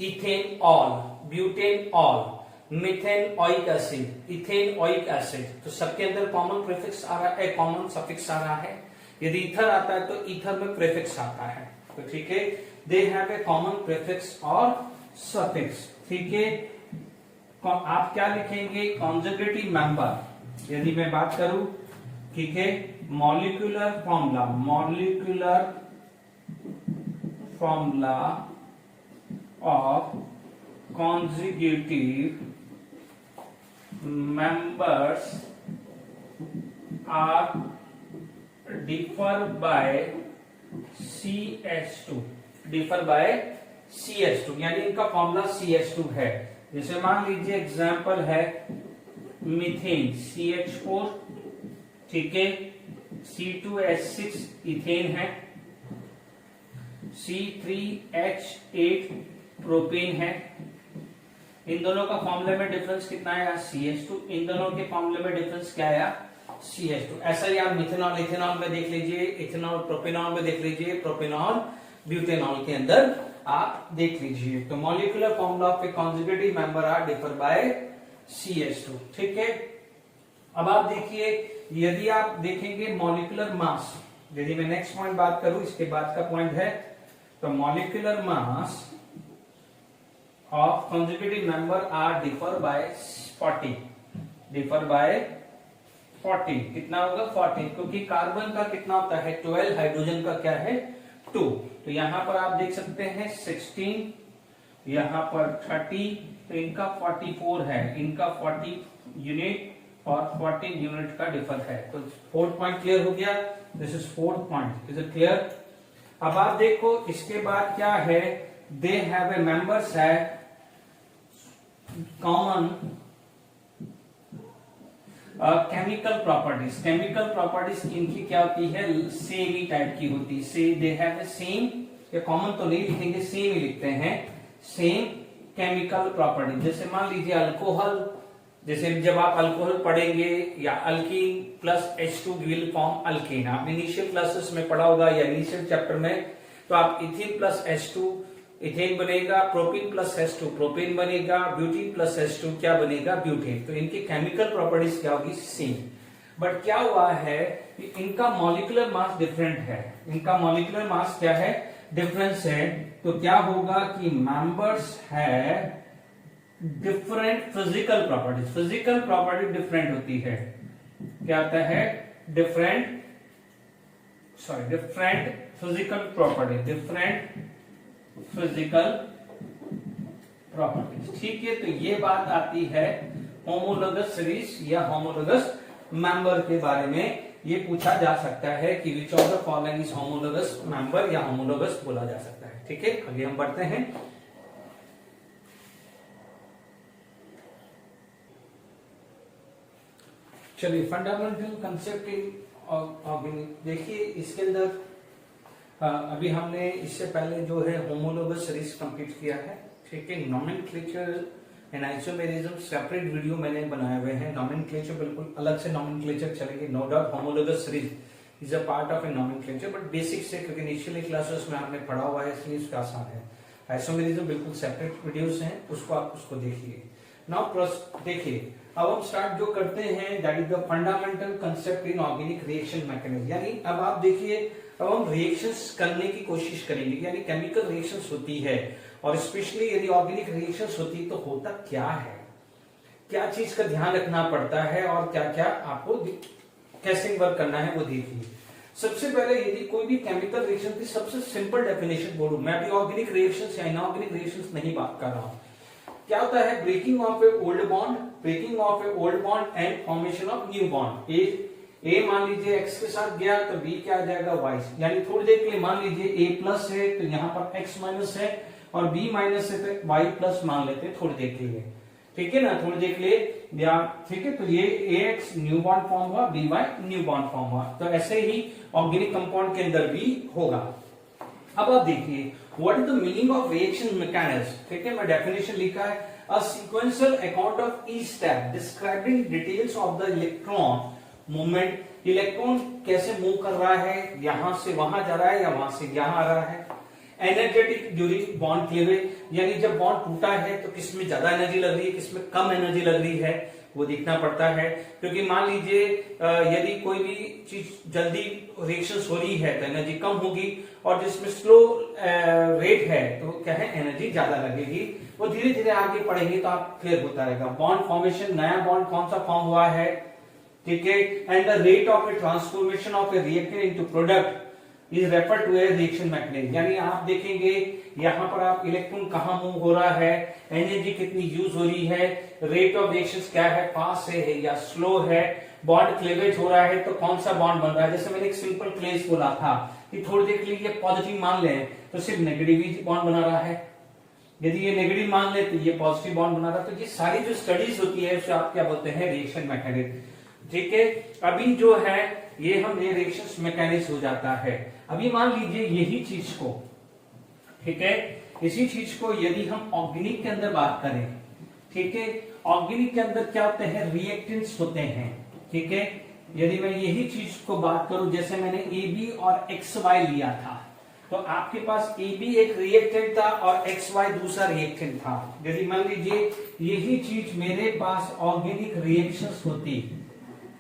ethane all, butane all, methane ऑइक acid, ethane ऑइक acid, तो सबके अंदर कॉमन प्रीफिक्स आ रहा है, कॉमन सफिक्स आ रहा है। यदि ईथर आता है तो ईथर में प्रीफिक्स आता है, तो ठीक है, they have a common prefix और सफिक्स। ठीक है, आप क्या लिखेंगे, कॉन्जुगेटिव मेंबर। यदि मैं बात करूं, ठीक है, molecular formula, molecular formula of conjugative members are differ by CH2, differ by CH2, यानी इनका फॉर्मूला CH2 है। जैसे मान लीजिए एग्जांपल है मीथेन CH4, ठीक है, C2H6 इथेन है, C3H8 प्रोपेन है। इन दोनों का फॉर्मूले में डिफरेंस कितना आया, CH2। इन दोनों के फॉर्मूले में डिफरेंस क्या आया, CH2। ऐसा ही आप मिथेनॉल इथेनॉल में देख लीजिए, इथेनॉल प्रोपेनॉल में देख लीजिए, प्रोपेनॉल ब्यूटेनॉल के अंदर आप देख लीजिए। तो molecular formula of a conjugative member are differ by CH2। ठीक है, अब आप देखिए यदि आप देखेंगे मॉलिक्यूलर मास, यदि मैं नेक्स्ट पॉइंट बात करूं, इसके बाद का पॉइंट है, तो molecular mass of conjugative member are differ by 40, differ by 40। कितना होगा 40, क्योंकि कार्बन का कितना होता है 12, हाइड्रोजन का क्या है 2। तो यहां पर आप देख सकते हैं 16, यहां पर 30, तो इनका 44 है, इनका 40 यूनिट और 14 यूनिट का डिफर है। तो 4th पॉइंट क्लियर हो गया, this is 4th point. Is it clear? अब आप देखो इसके बाद क्या है, दे हैव ए मेंबर्स है कॉमन केमिकल प्रॉपर्टीज इनकी क्या होती है, सेम ही टाइप की होती है, से दे हैव द सेम, या कॉमन तो नहीं लिखेंगे, सेम ही लिखते हैं, सेम केमिकल प्रॉपर्टी। जैसे मान लीजिए अल्कोहल, जैसे जब आप अल्कोहल पढ़ेंगे या alkyne plus H2 will form alkane, आप इनिशियल क्लासेस में पढ़ा होगा या इनिशियल चैप्टर में, तो आप इथेन प्लस H2 इथेन बनेगा, प्रोपीन प्लस H2 प्रोपेन बनेगा, ब्यूटीन प्लस H2 क्या बनेगा, ब्यूटेन। तो इनकी केमिकल प्रॉपर्टीज क्या होगी, सेम। बट क्या हुआ है कि इनका मॉलिक्यूलर मास डिफरेंट है, इनका मॉलिक्यूलर मास क्या है, डिफरेंस है। तो क्या होगा कि मेंबर्स है डिफरेंट फिजिकल प्रॉपर्टी डिफरेंट होती है, क्या आता है, डिफरेंट फिजिकल प्रॉपर्टीज, ठीक है। तो ये बात आती है होमोलोगस सीरीज या होमोलोगस मेंबर के बारे में, ये पूछा जा सकता है कि which of the following is homologous member या होमोलोगस बोला जा सकता है, ठीक है। आगे हम बढ़ते हैं। चलिए फंडामेंटल कंसेप्ट इन ऑर्गेनिक, देखिए इसके अंदर अभी हमने इससे पहले जो है होमोलोगस सीरीज कंप्लीट किया है, ठीक है। Nomenclature and isomerism separate video मैंने बनाए हुए हैं, नॉमेनक्लेचर बिल्कुल अलग से नॉमेनक्लेचर चलेंगे, no doubt homologous series is a part of a nomenclature, but basic से क्योंकि इनिशियली क्लासेस में हमने पढ़ा हुआ है इसलिए इसका आसान है। आइसोमेरिज्म बिल्कुल सेपरेट वीडियोस हैं, उसको आप उसको देखिए। नाउ देखिए अब हम स्टार्ट जो करते हैं that is the fundamental concept in organic reaction mechanism, यानी अब आप देखिए अब हम रिएक्शंस करने की कोशिश करेंगे, यानी केमिकल रिएक्शंस होती है और स्पेशली यदि ऑर्गेनिक रिएक्शंस होती तो होता क्या है, क्या चीज का ध्यान रखना पड़ता है और क्या क्या आपको कैसे वर्क करना है वो देखिए। सबसे पहले यदि कोई भी केमिकल रिएक्शन की सबसे सिंपल डेफिनेशन बोलूं, मैं अभी ऑर्गेनिक रिएक्शंस या इनऑर्गेनिक रिएक्शंस नहीं बात कर रहा हूं, क्या होता है, breaking of a old bond and formation of new bond. A मान लीजिए एक्स के साथ गया तो बी क्या आ जाएगा, वाई, यानी थोड़ी देर के लिए मान लीजिए ए प्लस है तो यहाँ पर एक्स माइनस है और बी माइनस है तो वाई प्लस मान लेते हैं थोड़ी देर के लिए, ठीक है ना, थोड़ी देर के लिए या, ठीक है। तो ये A X new bond form हुआ, B Y new bond form हुआ, तो ऐसे ही ऑर्गेनिक कंपाउंड के अंदर भी होगा। अब आप देखिए what is the meaning of reaction mechanism, ठीक है, मैं डेफिनेशन लिखा है, a sequential account of each step describing details of the electron movement, electron कैसे मूव कर रहा है, यहां से वहां जा रहा है या वहां से यहां आ रहा है। एनर्जेटिक ड्यूरिंग बॉन्ड क्लीवेज, यानी जब बॉन्ड टूटा है तो किसमें ज्यादा एनर्जी लग रही है, किसमें कम एनर्जी लग रही है, वो देखना पड़ता है। क्योंकि मान लीजिए यदि कोई भी चीज जल्दी रिएक्शंस हो रही है तो एनर्जी कम होगी, और जिसमें स्लो रेट है तो क्या है, एनर्जी ज्यादा लगेगी। वो धीरे धीरे आगे पढ़ेंगे तो आप क्लियर होता रहेगा। बॉन्ड फॉर्मेशन, नया बॉन्ड कौन सा फॉर्म हुआ है, ठीक है, and the rate of a transformation of a reactant into product is refer to a reaction mechanism, यानी आप देखेंगे यहाँ पर आप इलेक्ट्रॉन कहाँ मूव हो रहा है, एनर्जी कितनी यूज हो रही है, रेट ऑफ रिएक्शंस क्या है, फास्ट है या स्लो है, बॉन्ड क्लीवेज हो रहा है तो कौन सा बॉन्ड बन रहा है। जैसे मैंने एक सिंपल केस बोला था कि थोड़ी देर के लिए ये पॉजिटिव मान लें तो सिर्फ नेगेटिव ही बॉन्ड बना रहा है, यदि ये नेगेटिव मान ले तो ये पॉजिटिव बॉन्ड बना रहा है। तो ये सारी जो स्टडीज होती है उसे आप क्या बोलते हैं, रिएक्शन मैकेनिज्म, ठीक है। अभी जो है ये हम रिएक्शन मैकेनिज्म हो जाता है। अभी मान लीजिए यही चीज को, ठीक है, इसी चीज को यदि हम ऑर्गेनिक के अंदर बात करें, ठीक है, ऑर्गेनिक के अंदर क्या होते हैं, रिएक्टेंट्स होते हैं, ठीक है। यदि मैं यही चीज को बात करूं, जैसे मैंने ए बी और एक्स वाई लिया था, तो आपके पास ए बी एक रिएक्टेंट था और एक्स वाई दूसरा रिएक्टेंट था। यदि मान लीजिए यही चीज मेरे पास ऑर्गेनिक रिएक्शंस होती,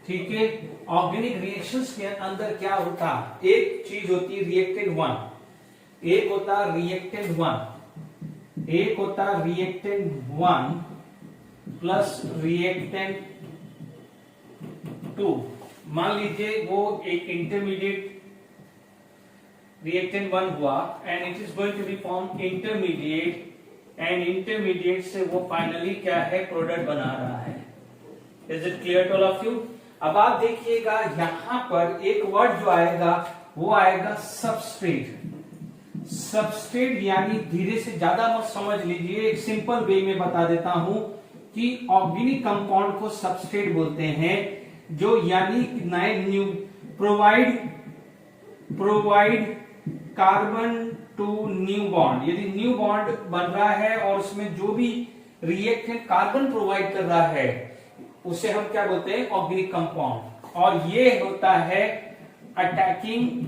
ठीक है, ऑर्गेनिक रिएक्शंस के अंदर क्या होता, एक चीज होती रिएक्टेंट वन, एक होता रिएक्टेंट वन, एक होता reactant one plus reactant two. मान लीजिए वो एक इंटरमीडिएट रिएक्टेंट वन हुआ and it is going to be form intermediate, and intermediate से वो फाइनली क्या है, प्रोडक्ट बना रहा है। Is it clear to all of you. अब आप देखिएगा यहां पर एक वर्ड जो आएगा वो आएगा सबस्ट्रेट। सबस्ट्रेट यानी धीरे से ज्यादा मत समझ लीजिए, एक सिंपल वे में बता देता हूं कि ऑर्गेनिक कंपाउंड को सबस्ट्रेट बोलते हैं। जो यानी नए new provide carbon to new bond, यदि न्यू बॉन्ड बन रहा है और उसमें जो भी रिएक्टेंट कार्बन प्रोवाइड कर रहा है उसे हम क्या बोलते हैं, ऑर्गेनिक कंपाउंड। और ये होता है अटैकिंग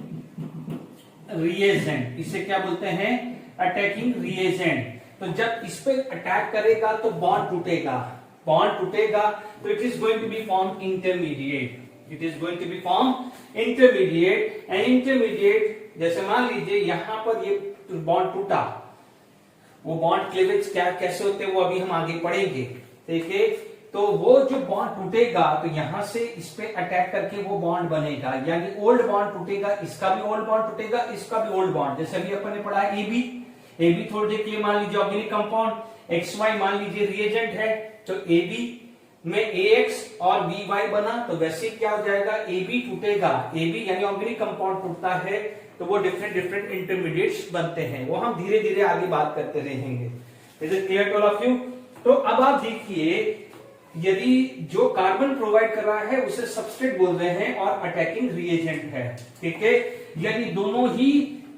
रिएजेंट, इसे क्या बोलते हैं, अटैकिंग रिएजेंट। तो जब इस पे अटैक करेगा तो बॉन्ड टूटेगा, बॉन्ड टूटेगा तो it is going to be form intermediate, it is going to be form intermediate. And intermediate जैसे मान लीजिए यहां पर ये बॉन्ड टूटा, वो बॉन्ड क्लीवेज क्या कैसे होते हैं वो अभी हम आगे पढ़ेंगे, ठीक है। तो वो जो बॉन्ड टूटेगा तो यहां से इस पे अटैक करके वो बॉन्ड बनेगा, यानी ओल्ड बॉन्ड टूटेगा, इसका भी ओल्ड बॉन्ड टूटेगा, इसका भी ओल्ड बॉन्ड। जैसे अभी अपन ने पढ़ा है एबी थोड़ी देर के लिए मान लीजिए ऑर्गेनिक कंपाउंड, XY मान लीजिए रिएजेंट है, तो AB में AX और BY बना, तो वैसे क्या हो जाएगा, AB टूटेगा, AB यानी ऑर्गेनिक कंपाउंड टूटता है तो वो डिफरेंट इंटरमीडिएट्स बनते हैं, वो हम धीरे धीरे आगे बात करते रहेंगे। Is it clear to all of you? तो अब आप देखिए, यदि जो कार्बन प्रोवाइड कर रहा है उसे सबस्ट्रेट बोल रहे हैं और अटैकिंग रिएजेंट है, ठीक है। यदि दोनों ही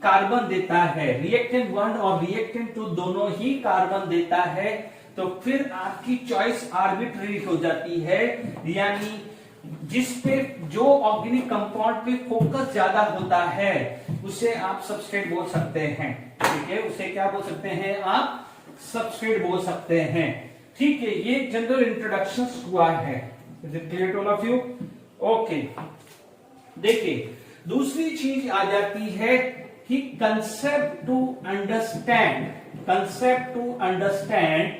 कार्बन देता है, रिएक्टेंट 1 और रिएक्टेंट 2 दोनों ही कार्बन देता है, तो फिर आपकी चॉइस आर्बिट्रेरी हो जाती है, यानी जिस पे जो ऑर्गेनिक कंपाउंड पे फोकस ज्यादा होता है उसे आप सबस्ट्रेट बोल सकते हैं, ठीक है, उसे क्या बोल सकते हैं, आप सबस्ट्रेट बोल सकते हैं, ठीक है। ये जनरल इंट्रोडक्शन हुआ है। Is it clear to all of you? Okay, देखिए दूसरी चीज आ जाती है कि concept to understand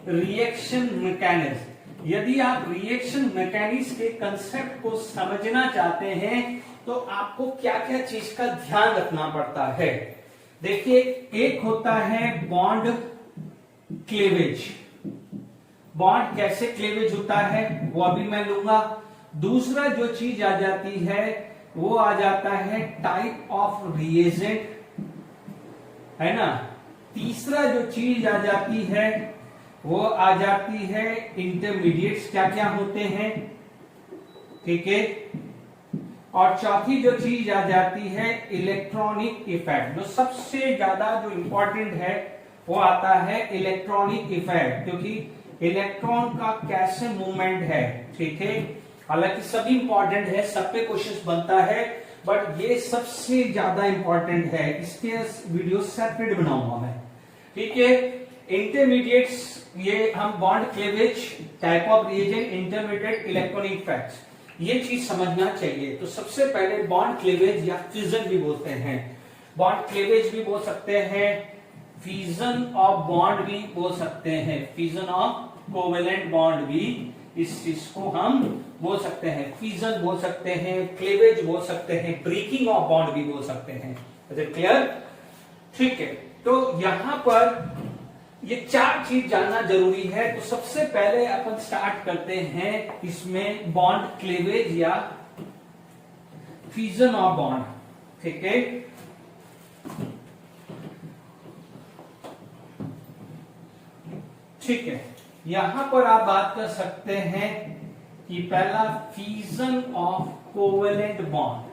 reaction mechanism. यदि आप रिएक्शन मैकेनिज्म के कंसेप्ट को समझना चाहते हैं तो आपको क्या क्या चीज का ध्यान रखना पड़ता है। देखिए, एक होता है बॉन्ड क्लीवेज, बॉन्ड कैसे क्लीवेज होता है वो अभी मैं लूंगा। दूसरा जो चीज आ जाती है वो आ जाता है टाइप ऑफ रिएजेंट, है ना। तीसरा जो चीज आ जाती है वो आ जाती है इंटरमीडिएट्स क्या क्या होते हैं, ठीक है। और चौथी जो चीज आ जाती है इलेक्ट्रॉनिक इफेक्ट। जो सबसे ज्यादा जो इंपॉर्टेंट है वो आता है इलेक्ट्रॉनिक इफेक्ट, क्योंकि इलेक्ट्रॉन का कैसे मूवमेंट है, ठीक है। हालांकि सभी इंपॉर्टेंट है, सब पे क्वेश्चन बनता है, बट ये सबसे ज्यादा इंपॉर्टेंट है, इसके वीडियो सेपरेट बनाऊंगा मैं, ठीक है। इंटरमीडिएट्स, ये हम bond cleavage, type of reagent, intermediate, electronic effects, ये चीज समझना चाहिए। तो सबसे पहले बॉन्ड क्लीवेज या फ्यूजन भी बोलते हैं, बॉन्ड क्लीवेज भी बोल सकते हैं, फ्यूजन ऑफ बॉन्ड भी बोल सकते हैं, फ्यूजन ऑफ कोवेलेंट बॉन्ड भी इस चीज को हम बोल सकते हैं, फ्यूजन बोल सकते हैं, क्लीवेज बोल सकते हैं, ब्रेकिंग ऑफ बॉन्ड भी बोल सकते हैं। Is it clear? ठीक है, तो यहां पर ये चार चीज जानना जरूरी है। तो सबसे पहले अपन स्टार्ट करते हैं इसमें बॉन्ड क्लीवेज या फ्यूजन ऑफ बॉन्ड, ठीक है। ठीक है, यहां पर आप बात कर सकते हैं कि पहला फ्यूजन ऑफ कोवेलेंट बॉन्ड,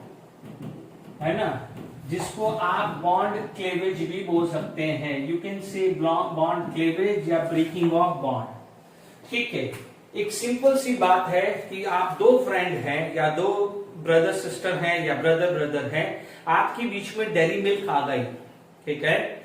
है ना, जिसको आप बॉन्ड क्लीवेज भी बोल सकते हैं। You can say bond cleavage या ब्रेकिंग ऑफ बॉन्ड, ठीक है। एक सिंपल सी बात है कि आप दो फ्रेंड हैं या दो ब्रदर सिस्टर हैं या ब्रदर ब्रदर हैं, आपके बीच में डेयरी मिल्क आ गई, ठीक है।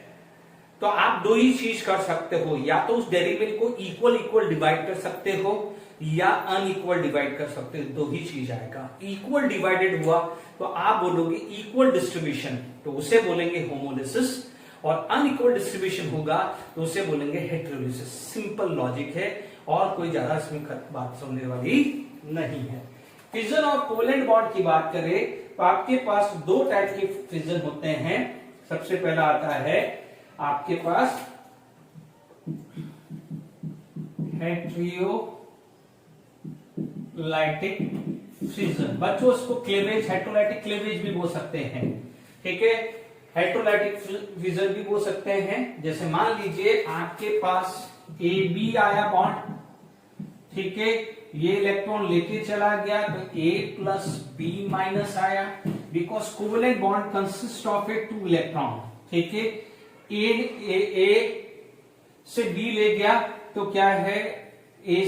तो आप दो ही चीज कर सकते हो, या तो उस डेयरी मिल्क को इक्वल डिवाइड कर सकते हो या अनइक्वल डिवाइड कर सकते हो, दो ही चीज आएगा। इक्वल डिवाइडेड हुआ तो आप बोलोगे इक्वल डिस्ट्रीब्यूशन, तो उसे बोलेंगे होमोलिसिस, और अनइक्वल डिस्ट्रीब्यूशन होगा तो उसे बोलेंगे हेटेरोलिसिस। सिंपल लॉजिक है और कोई ज्यादा इसमें बात समझने वाली नहीं है। फ्यूजन ऑफ कोवेलेंट बॉन्ड की बात करें तो आपके पास दो टाइप के फ्यूजन होते हैं। सबसे पहला आता है आपके पास हेटेरोलाइटिक फ्यूजन, बच्चों उसको क्लीवेज, हेटेरोलाइटिक क्लीवेज भी बोल सकते हैं, ठीक है। हेटेरोलाइटिक फ्यूजन भी बोल सकते हैं। जैसे मान लीजिए आपके पास AB आया बॉन्ड, ठीक है, ये इलेक्ट्रॉन लेके चला गया तो A प्लस बी माइनस आया, because covalent bond consist of A 2 electron. ठीक है, ए से बी ले गया तो क्या है, ए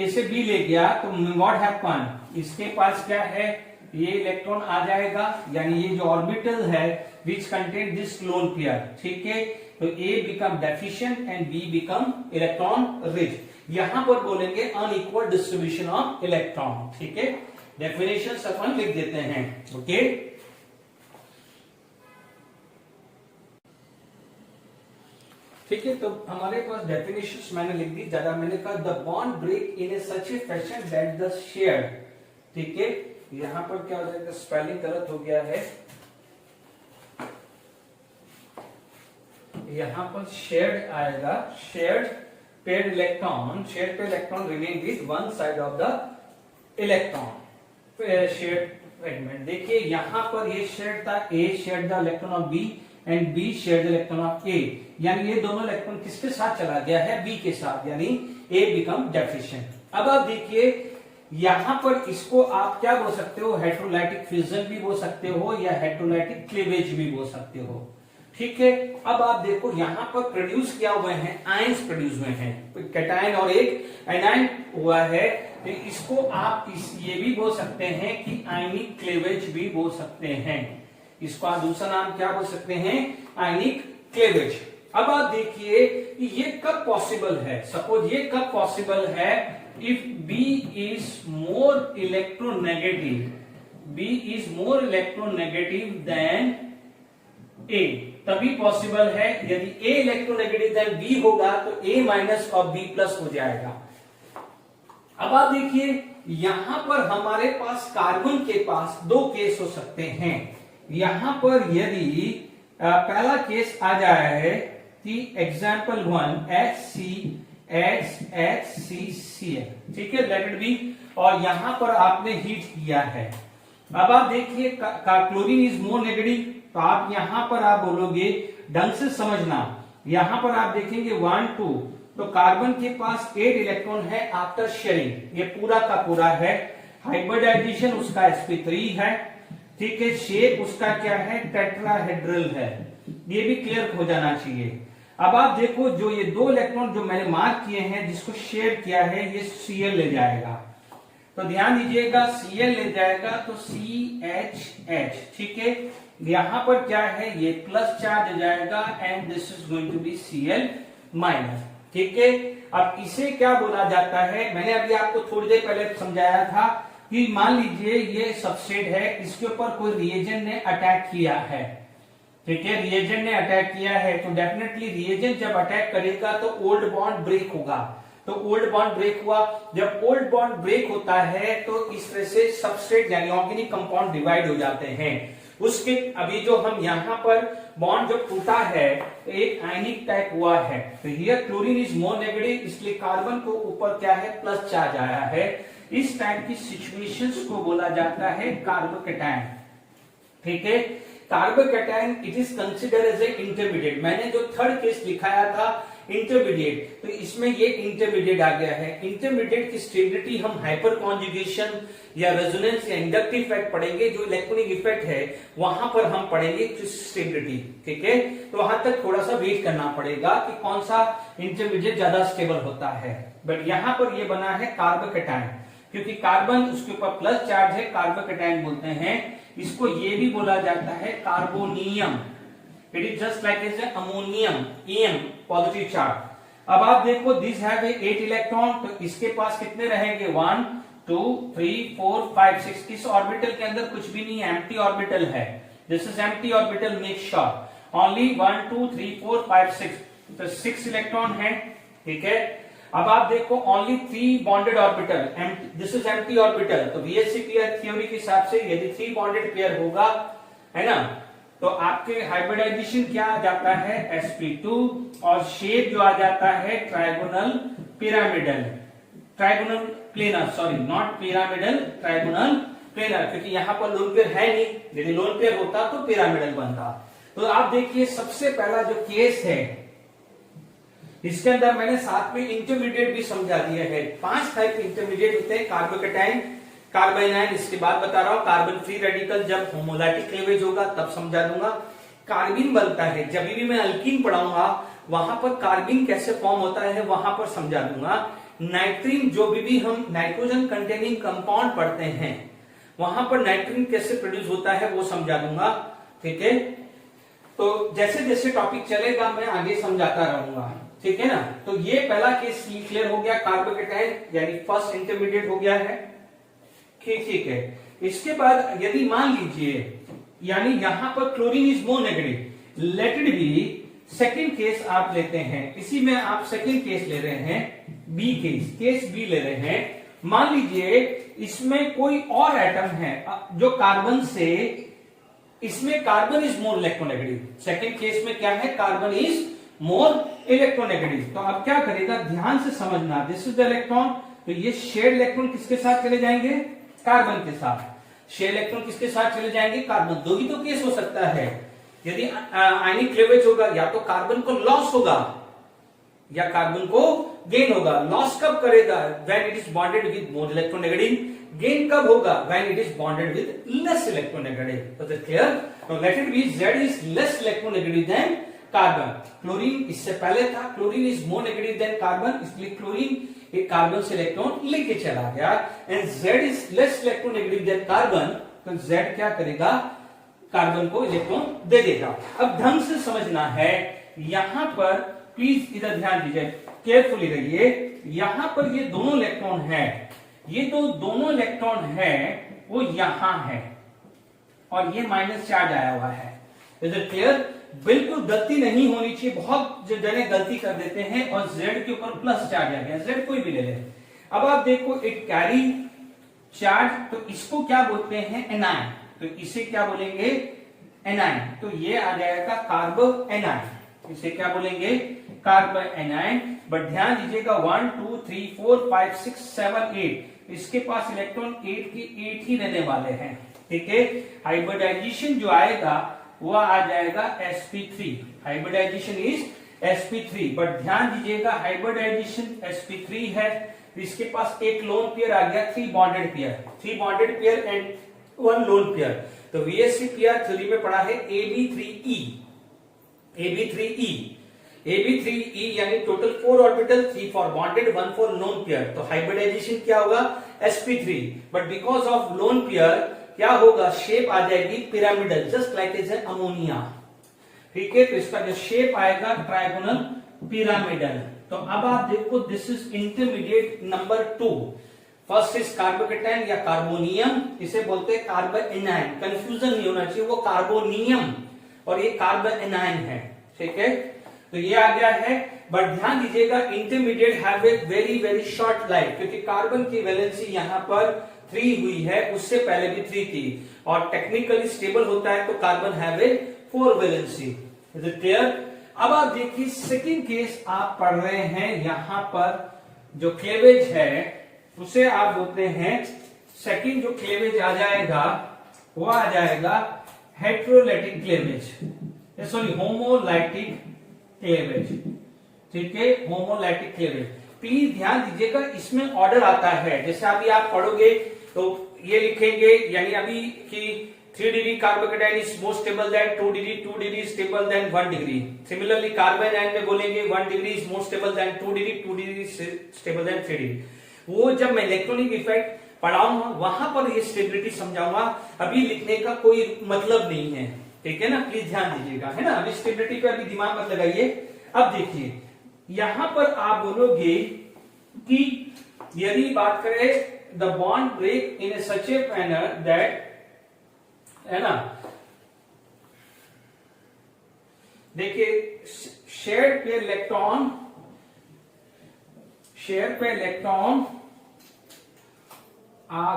से बी ले गया तो व्हाट हैपन, इसके पास क्या है, ये इलेक्ट्रॉन आ जाएगा, यानी ये जो ऑर्बिटल है which contain this lone pair. ठीक है, तो A become deficient and B become electron rich. यहां पर बोलेंगे अनइक्वल डिस्ट्रीब्यूशन ऑफ इलेक्ट्रॉन। ठीक है, डेफिनेशन अपन लिख देते हैं। ओके, ठीक है, तो हमारे पास डेफिनेशंस मैंने लिख दी, ज्यादा मैंने कहा the bond break in a such a fashion that the share. ठीक है, यहां पर क्या हो जाएगा, स्पेलिंग गलत हो गया है, यहां पर शेयर्ड आएगा, shared pair electron remain with one side of the electron shared fragment. देखिए यहां पर ये शेयर्ड था, A shared the electron of B and B shared the electron of A, यानी ये दोनों इलेक्ट्रॉन किसके साथ चला गया है, बी के साथ, यानी ए बिकम डेफिशिएंट। अब आप देखिए यहां पर इसको आप क्या बोल सकते हो, हेटेरोलाइटिक फ्यूजन भी बोल सकते हो या हेटेरोलाइटिक क्लीवेज भी बोल सकते हो। ठीक है, अब आप देखो यहां पर प्रोड्यूस किया हुए हैं, आयंस प्रोड्यूस हुए हैं, कैटायन और एक एनायन हुआ है, तो इसको आप ये भी बोल सकते हैं कि आयनिक क्लीवेज भी बोल सकते हैं, इसको आप दूसरा नाम क्या बोल सकते हैं, आयनिक क्लीवेज। अब आप देखिए ये कब पॉसिबल है, सपोज ये कब पॉसिबल है, if B is more electronegative, B is more electronegative than A, तभी पॉसिबल है। यदि ए इलेक्ट्रोनेगेटिव देन बी होगा तो ए माइनस और बी प्लस हो जाएगा। अब आप देखिए यहां पर हमारे पास कार्बन के पास दो केस हो सकते हैं। यहां पर यदि पहला केस आ जाए कि एग्जाम्पल 1 HCl, ठीक है, लेट इट बी, और यहां पर आपने हीट किया है। अब आप देखिए क्लोरीन इज मोर नेगेटिव, तो आप यहां पर आप बोलोगे, ढंग से समझना, यहां पर आप देखेंगे 1 2, तो कार्बन के पास 8 इलेक्ट्रॉन है आफ्टर शेयरिंग, ये पूरा का पूरा है, हाइब्रिडाइजेशन उसका sp3 है। ठीक है, शेप उसका क्या है, टेट्राहेड्रल है, ये भी क्लियर हो जाना चाहिए। अब आप देखो जो ये दो इलेक्ट्रॉन जो मैंने मार्क किए हैं, जिसको शेयर किया है, ये Cl ले जाएगा, तो ध्यान दीजिएगा Cl ले जाएगा तो CHH। ठीक है, यहां पर क्या है, ये प्लस चार्ज हो जाएगा and this is going to be Cl minus. ठीक है, अब इसे क्या बोला जाता है, मैंने अभी आपको थोड़ी देर पहले समझाया था कि मान लीजिए ये सबस्ट्रेट है, इसके ऊपर कोई रिएजेंट ने अटैक किया है। ठीक है, रिएजेंट ने अटैक किया है तो डेफिनेटली रिएजेंट जब अटैक करेगा तो ओल्ड बॉन्ड ब्रेक होगा, तो ओल्ड बॉन्ड ब्रेक हुआ, जब ओल्ड बॉन्ड ब्रेक होता है तो इस तरह से सबस्ट्रेट यानी ऑर्गेनिक कंपाउंड डिवाइड हो जाते हैं। उसके अभी जो हम यहाँ पर बॉन्ड जब टूटा है एक आयनिक टाइप हुआ है, तो here chlorine is more negative, इसलिए कार्बन को ऊपर क्या है, प्लस चार्ज आया है। इस टाइप की सिचुएशंस को बोला जाता है कार्बोकैटायन। ठीक है, carbocation it is considered as a intermediate, मैंने जो थर्ड केस लिखाया था इंटरमीडिएट, तो इसमें ये इंटरमीडिएट आ गया है। इंटरमीडिएट की स्टेबिलिटी हम हाइपर कॉन्जुगेशन या रेजोनेंस या इंडक्टिव इफेक्ट पढ़ेंगे, जो इलेक्ट्रॉनिक इफेक्ट है वहां पर हम पढ़ेंगे स्टेबिलिटी। ठीक है, तो वहां तक थोड़ा सा वेट करना पड़ेगा कि कौन सा इंटरमीडिएट ज्यादा स्टेबल होता है। बट यहां पर ये बना है कार्बोकैटायन, क्योंकि कार्बन उसके ऊपर प्लस चार्ज है, कार्बोकैटायन बोलते हैं। इसको ये भी बोला जाता है carbonium, it is just like as ammonium, Em positive charge. अब आप देखो दिस हैव 8 इलेक्ट्रॉन, तो इसके पास कितने रहेंगे, 1 2 3 4 5 6। इस ऑर्बिटल के अंदर कुछ भी नहीं है, एम्प्टी ऑर्बिटल है, this is empty orbital, make sure only 1 2 3 4 5 6, तो 6 इलेक्ट्रॉन है। ठीक है, अब आप देखो only 3 bonded orbital, this is empty orbital, तो VSC पेयर थ्योरी के हिसाब से यदि 3 बॉन्डेड पेयर होगा, है ना, तो आपके हाइब्रिडाइजेशन क्या आ जाता है, sp2, और शेप जो आ जाता है trigonal pyramidal, trigonal planar, sorry not pyramidal, trigonal planar, क्योंकि यहां पर लोन पेयर है नहीं, यदि लोन पेयर होता तो पिरामिडल बनता। तो आप देखिए सबसे पहला जो केस है इसके अंदर मैंने साथ में इंटरमीडिएट भी समझा दिया है। 5 टाइप इंटरमीडिएट होते हैं, कार्बोकेटाइन, कार्बोनाइन, इसके बाद बता रहा हूं कार्बन फ्री रेडिकल जब होमोलैटिक क्लीवेज होगा तब समझा दूंगा। कार्बिन बनता है, जब भी मैं अल्कीन पढ़ाऊंगा वहां पर कार्बिन कैसे फॉर्म होता है वहां पर समझा दूंगा। नाइट्रीन, जो भी हम नाइट्रोजन कंटेनिंग कंपाउंड पढ़ते हैं वहां पर नाइट्रीन कैसे प्रोड्यूस होता है वो समझा दूंगा। ठीक है, तो जैसे जैसे टॉपिक चलेगा मैं आगे समझाता रहूंगा। ठीक है ना, तो ये पहला केस क्लियर हो गया, कार्बोकेटाइन यानी फर्स्ट इंटरमीडिएट हो गया है। ठीक है, इसके बाद यदि मान लीजिए यानी यहां पर chlorine is more negative, late it B second case आप लेते हैं, इसी में आप सेकेंड केस ले रहे हैं, बी केस बी ले रहे हैं। मान लीजिए इसमें कोई और एटम है जो कार्बन से, इसमें carbon is more electronegative, second case में क्या है, कार्बन इज मोर इलेक्ट्रोनेगेटिव। तो अब क्या करेगा, ध्यान से समझना, दिस इज द इलेक्ट्रॉन, तो ये शेयर इलेक्ट्रॉन किसके साथ चले जाएंगे, कार्बन के साथ। शेयर इलेक्ट्रॉन किसके साथ चले जाएंगे, कार्बन। दो ही तो केस हो सकता है, यदि आयनिक क्लीवेज होगा या तो कार्बन को लॉस होगा या कार्बन को गेन होगा। लॉस कब करेगा, when it is bonded with more electronegative. Gain कब होगा, when it is bonded with less electronegative. Is it clear? Now let it be Z is less electronegative than carbon. Chlorine इससे पहले था, chlorine is more negative than carbon, इसलिए chlorine एक carbon से electron लेके चला गया। And Z is less electronegative than carbon, तो Z क्या करेगा, कार्बन को इलेक्ट्रॉन दे देगा। अब ढंग से समझना है, यहां पर प्लीज इधर ध्यान दीजिए, केयरफुली रहिए। यहां पर ये दोनों इलेक्ट्रॉन है, ये दोनों इलेक्ट्रॉन है वो यहां है और ये माइनस चार्ज आया हुआ है। Is it clear? बिल्कुल गलती नहीं होनी चाहिए, बहुत जने गलती कर देते हैं और Z के ऊपर प्लस चार्ज आ गया, Z कोई भी ले ले। अब आप देखो एक कैरी चार्ज, तो इसको क्या बोलते हैं, एनायन, तो इसे क्या बोलेंगे, एनायन। तो ये आ जाएगा कार्बो एनायन, इसे क्या बोलेंगे, कार्बो एनायन। बट ध्यान दीजिएगा 1 2 3 4 5 6 7 8, इसके पास इलेक्ट्रॉन 8 के 8 ही रहने वाले हैं। ठीक है, हाइब्रिडाइजेशन जो आएगा वो आ जाएगा sp3, hybridisation is sp3। But ध्यान दीजिएगा हाइब्रिडाइजेशन sp3 है, इसके पास एक लोन पेयर आ गया, 3 bonded pair, 3 bonded pair and 1 lone pair. तो VSC पेयर थ्योरी में पढ़ा है AB3E, AB3E यानी total 4 orbital, 3 for bonded 1 for lone pair. तो हाइब्रिडाइजेशन क्या होगा, sp3। But because of lone pair क्या होगा, शेप आ जाएगी pyramidal, just like as ammonia. ठीक है, तो इसका जो शेप आएगा ट्रायगोनल पिरामिडल। तो अब आप देखो, this is intermediate number 2। First is carbocation या कार्बोनियम, इसे बोलते हैं कार्बोएनायन, कंफ्यूजन नहीं होना चाहिए, वो कार्बोनियम और ये कार्बोएनायन है। ठीक है, तो ये आ गया है। बट ध्यान दीजिएगा intermediate have a very very short life, क्योंकि कार्बन की वैलेंसी यहां पर 3 हुई है, उससे पहले भी 3 थी, और टेक्निकली स्टेबल होता है तो carbon have a 4 valency. Is it clear? अब आप देखिए सेकंड केस आप पढ़ रहे हैं, यहां पर जो क्लेवेज है उसे आप बोलते हैं, सेकंड जो क्लेवेज आ जाएगा वो आ जाएगा heterolytic cleavage, sorry homolytic cleavage. ठीक है, होमोलाइटिक क्लेवेज। प्लीज ध्यान दीजिएगा, इसमें ऑर्डर आता है, जैसे अभी आप पढ़ोगे तो ये लिखेंगे, यानी अभी कि 3 degree carbocation is more stable than 2 degree, 2 degree stable than 1 degree. Similarly carbanion में बोलेंगे 1 degree is more stable than 2 degree, 2 degree stable than 3 degree. वो जब मैं इलेक्ट्रॉनिक इफेक्ट पढ़ाऊंगा वहां पर ये स्टेबिलिटी समझाऊंगा, अभी लिखने का कोई मतलब नहीं है। ठीक है ना, प्लीज ध्यान दीजिएगा, है ना, अभी स्टेबिलिटी पे अभी दिमाग मत लगाइए। अब देखिए यहां पर आप बोलोगे कि यदि बात करें the bond break in such a manner that, है ना, देखिए शेयर पे इलेक्ट्रॉन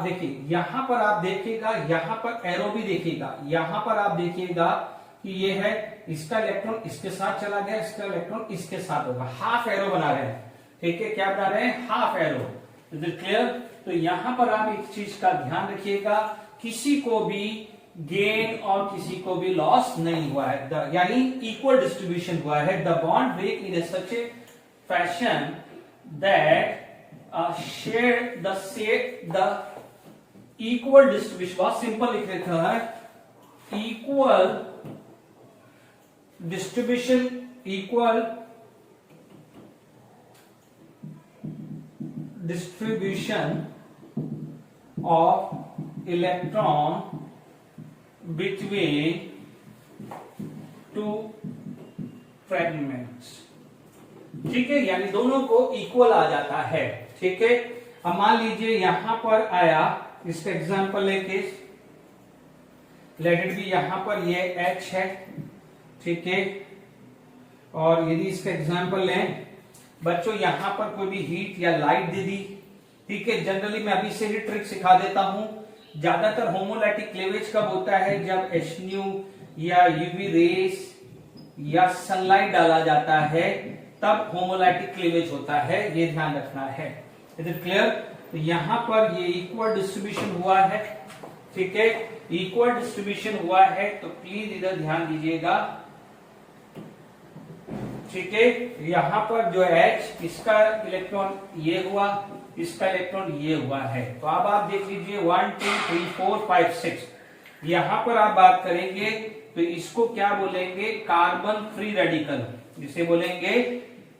देखिए यहां पर आप देखिएगा, यहां पर एरो भी देखिएगा, यहां पर आप देखिएगा कि ये है, इसका इलेक्ट्रॉन इसके साथ चला गया, इसका इलेक्ट्रॉन इसके साथ होगा, हाफ एरो बना रहे हैं। ठीक है, क्या बना रहे हैं, half arrow. Is it clear? तो यहां पर आप एक चीज का ध्यान रखिएगा, किसी को भी गेन और किसी को भी लॉस नहीं हुआ है, यानी इक्वल डिस्ट्रीब्यूशन हुआ है। The bond break in such a fashion that share the equal distribution, बहुत सिंपल लिख रखा है, equal distribution of electron between two fragments. ठीक है, यानी दोनों को इक्वल आ जाता है. ठीक है, अब मान लीजिए यहां पर आया, इसका एग्जांपल लेके लेट इट बी, यहां पर ये H है. ठीक है, और यदि इसका एग्जांपल लें बच्चों, यहां पर कोई भी हीट या लाइट दे दी. ठीक है, जनरली मैं अभी से ही ट्रिक सिखा देता हूं. ज्यादातर होमोलैटिक क्लीवेज कब होता है? जब HNu या यूवी रेस या सनलाइट डाला जाता है, तब होमोलैटिक क्लीवेज होता है. ये ध्यान रखना है. Is it clear? तो यहां पर ये इक्वल डिस्ट्रीब्यूशन हुआ है. ठीक है, इक्वल डिस्ट्रीब्यूशन हुआ है, तो प्लीज इधर ध्यान दीजिएगा. ठीक है, यहां पर जो H, इसका इलेक्ट्रॉन ये हुआ, इसका इलेक्ट्रॉन ये हुआ है. तो अब आप देख लीजिए 1 2 3 4 5 6. यहां पर आप बात करेंगे तो इसको क्या बोलेंगे? Carbon free radical. जिसे बोलेंगे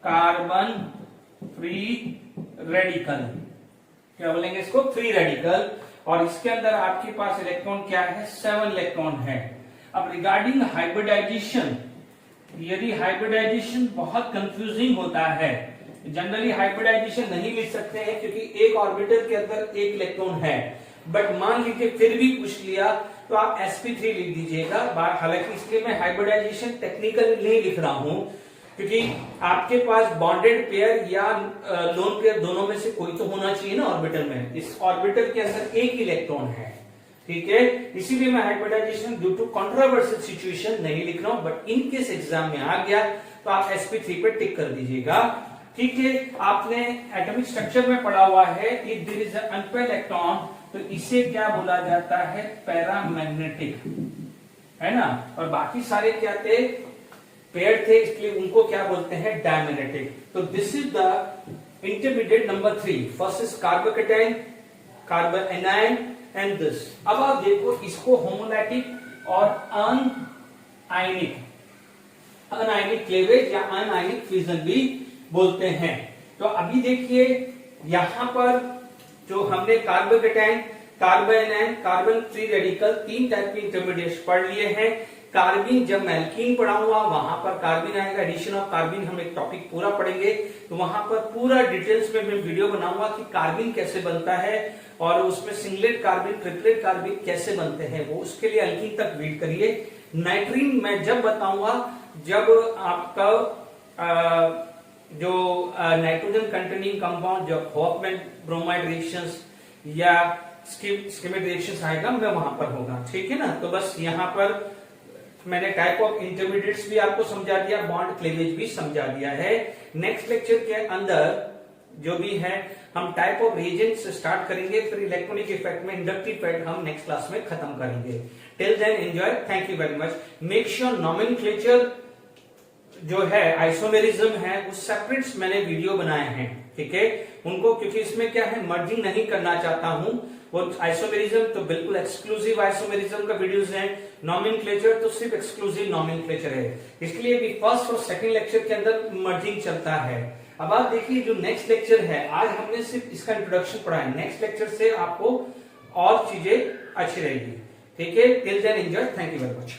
कार्बन फ्री रेडिकल. क्या बोलेंगे इसको? Free radical. और इसके अंदर आपके पास इलेक्ट्रॉन क्या है? 7 इलेक्ट्रॉन है. अब रिगार्डिंग हाइब्रिडाइजेशन, यदि हाइब्रिडाइजेशन बहुत कंफ्यूजिंग होता है, जनरली हाइब्रिडाइजेशन नहीं लिख सकते हैं क्योंकि एक ऑर्बिटल के अंदर एक इलेक्ट्रॉन है. बट मान लीजिए फिर भी पूछ लिया तो आप sp3 लिख दीजिएगा. हालांकि इसलिए मैं हाइब्रिडाइजेशन टेक्निकली नहीं लिख रहा हूं क्योंकि आपके पास बॉन्डेड पेयर या लोन पेयर दोनों में से कोई तो होना चाहिए ना ऑर्बिटल में. इस ऑर्बिटल के अंदर एक इलेक्ट्रॉन है. ठीक है, इसीलिए मैं hybridization due to controversial situation नहीं लिख रहा हूं. बट इन केस एग्जाम में आ गया तो आप sp3 पे टिक कर दीजिएगा. ठीक है, आपने एटॉमिक स्ट्रक्चर में पढ़ा हुआ है, if there is an unpaired electron तो इसे क्या बोला जाता है? पैरामैग्नेटिक, है ना. और बाकी सारे क्या थे? पेयर थे, इसलिए उनको क्या बोलते हैं? डायमैग्नेटिक. तो this is the intermediate number 3. First is carbocation, carbon anion and this. अब आप देखो, इसको होमोलैटिक और अनआयनिक क्लीवेज या अनआयनिक फ्यूजन भी बोलते हैं. तो अभी देखिए यहां पर जो हमने carbocation, carbon anion, carbon free radical, 3 type के इंटरमीडिएट्स पढ़ लिए हैं. कार्बिन, जब मैं एल्कीन पढ़ाऊंगा वहां पर कार्बिन आएगा, एडिशन ऑफ कार्बिन, हम एक टॉपिक पूरा पढ़ेंगे. तो वहां पर पूरा डिटेल्स में मैं वीडियो बनाऊंगा कि कार्बिन कैसे बनता है और उसमें सिंगलेट कार्बिन, ट्रिपलेट कार्बिन कैसे बनते हैं. वो उसके लिए एल्कीन तक वेट करिए. नाइट्रीन मैं जब बताऊंगा जब आपका जो नाइट्रोजन कंटेनिंग कंपाउंड, जब हॉफमैन ब्रोमाइड रिएक्शंस या स्कीमेट रिएक्शंस आएगा, मैं वहां पर होगा. ठीक है ना. तो बस यहां पर मैंने टाइप ऑफ इंटरमीडिएट्स भी आपको समझा दिया, बॉन्ड क्लीवेज भी समझा दिया है. नेक्स्ट लेक्चर के अंदर जो भी है हम टाइप ऑफ रिएजेंट्स से स्टार्ट करेंगे, फिर इलेक्ट्रॉनिक इफेक्ट में इंडक्टिव इफेक्ट हम नेक्स्ट क्लास में खत्म करेंगे. Till then enjoy. Thank you very much. Make sure nomenclature जो है, आइसोमेरिज्म है, उस सेपरेट्स मैंने वीडियो बनाए हैं. ठीक है, उनको, क्योंकि इसमें क्या है, मर्जिंग नहीं करना चाहता हूं. वो आइसोमेरिज्म तो बिल्कुल एक्सक्लूसिव आइसोमेरिज्म का वीडियोस हैं. नोमेनक्लेचर तो सिर्फ एक्सक्लूसिव नोमेनक्लेचर है. इसलिए भी फर्स्ट और सेकंड लेक्चर के अंदर मर्जिंग चलता है. अब आप देखिए जो नेक्स्ट लेक्चर है, आज हमने सिर्फ इसका इंट्रोडक्शन पढ़ा है. नेक्स्ट लेक्चर से आपको और चीजें अच्छी रहेगी. ठीक है, till then enjoy. Thank you very much.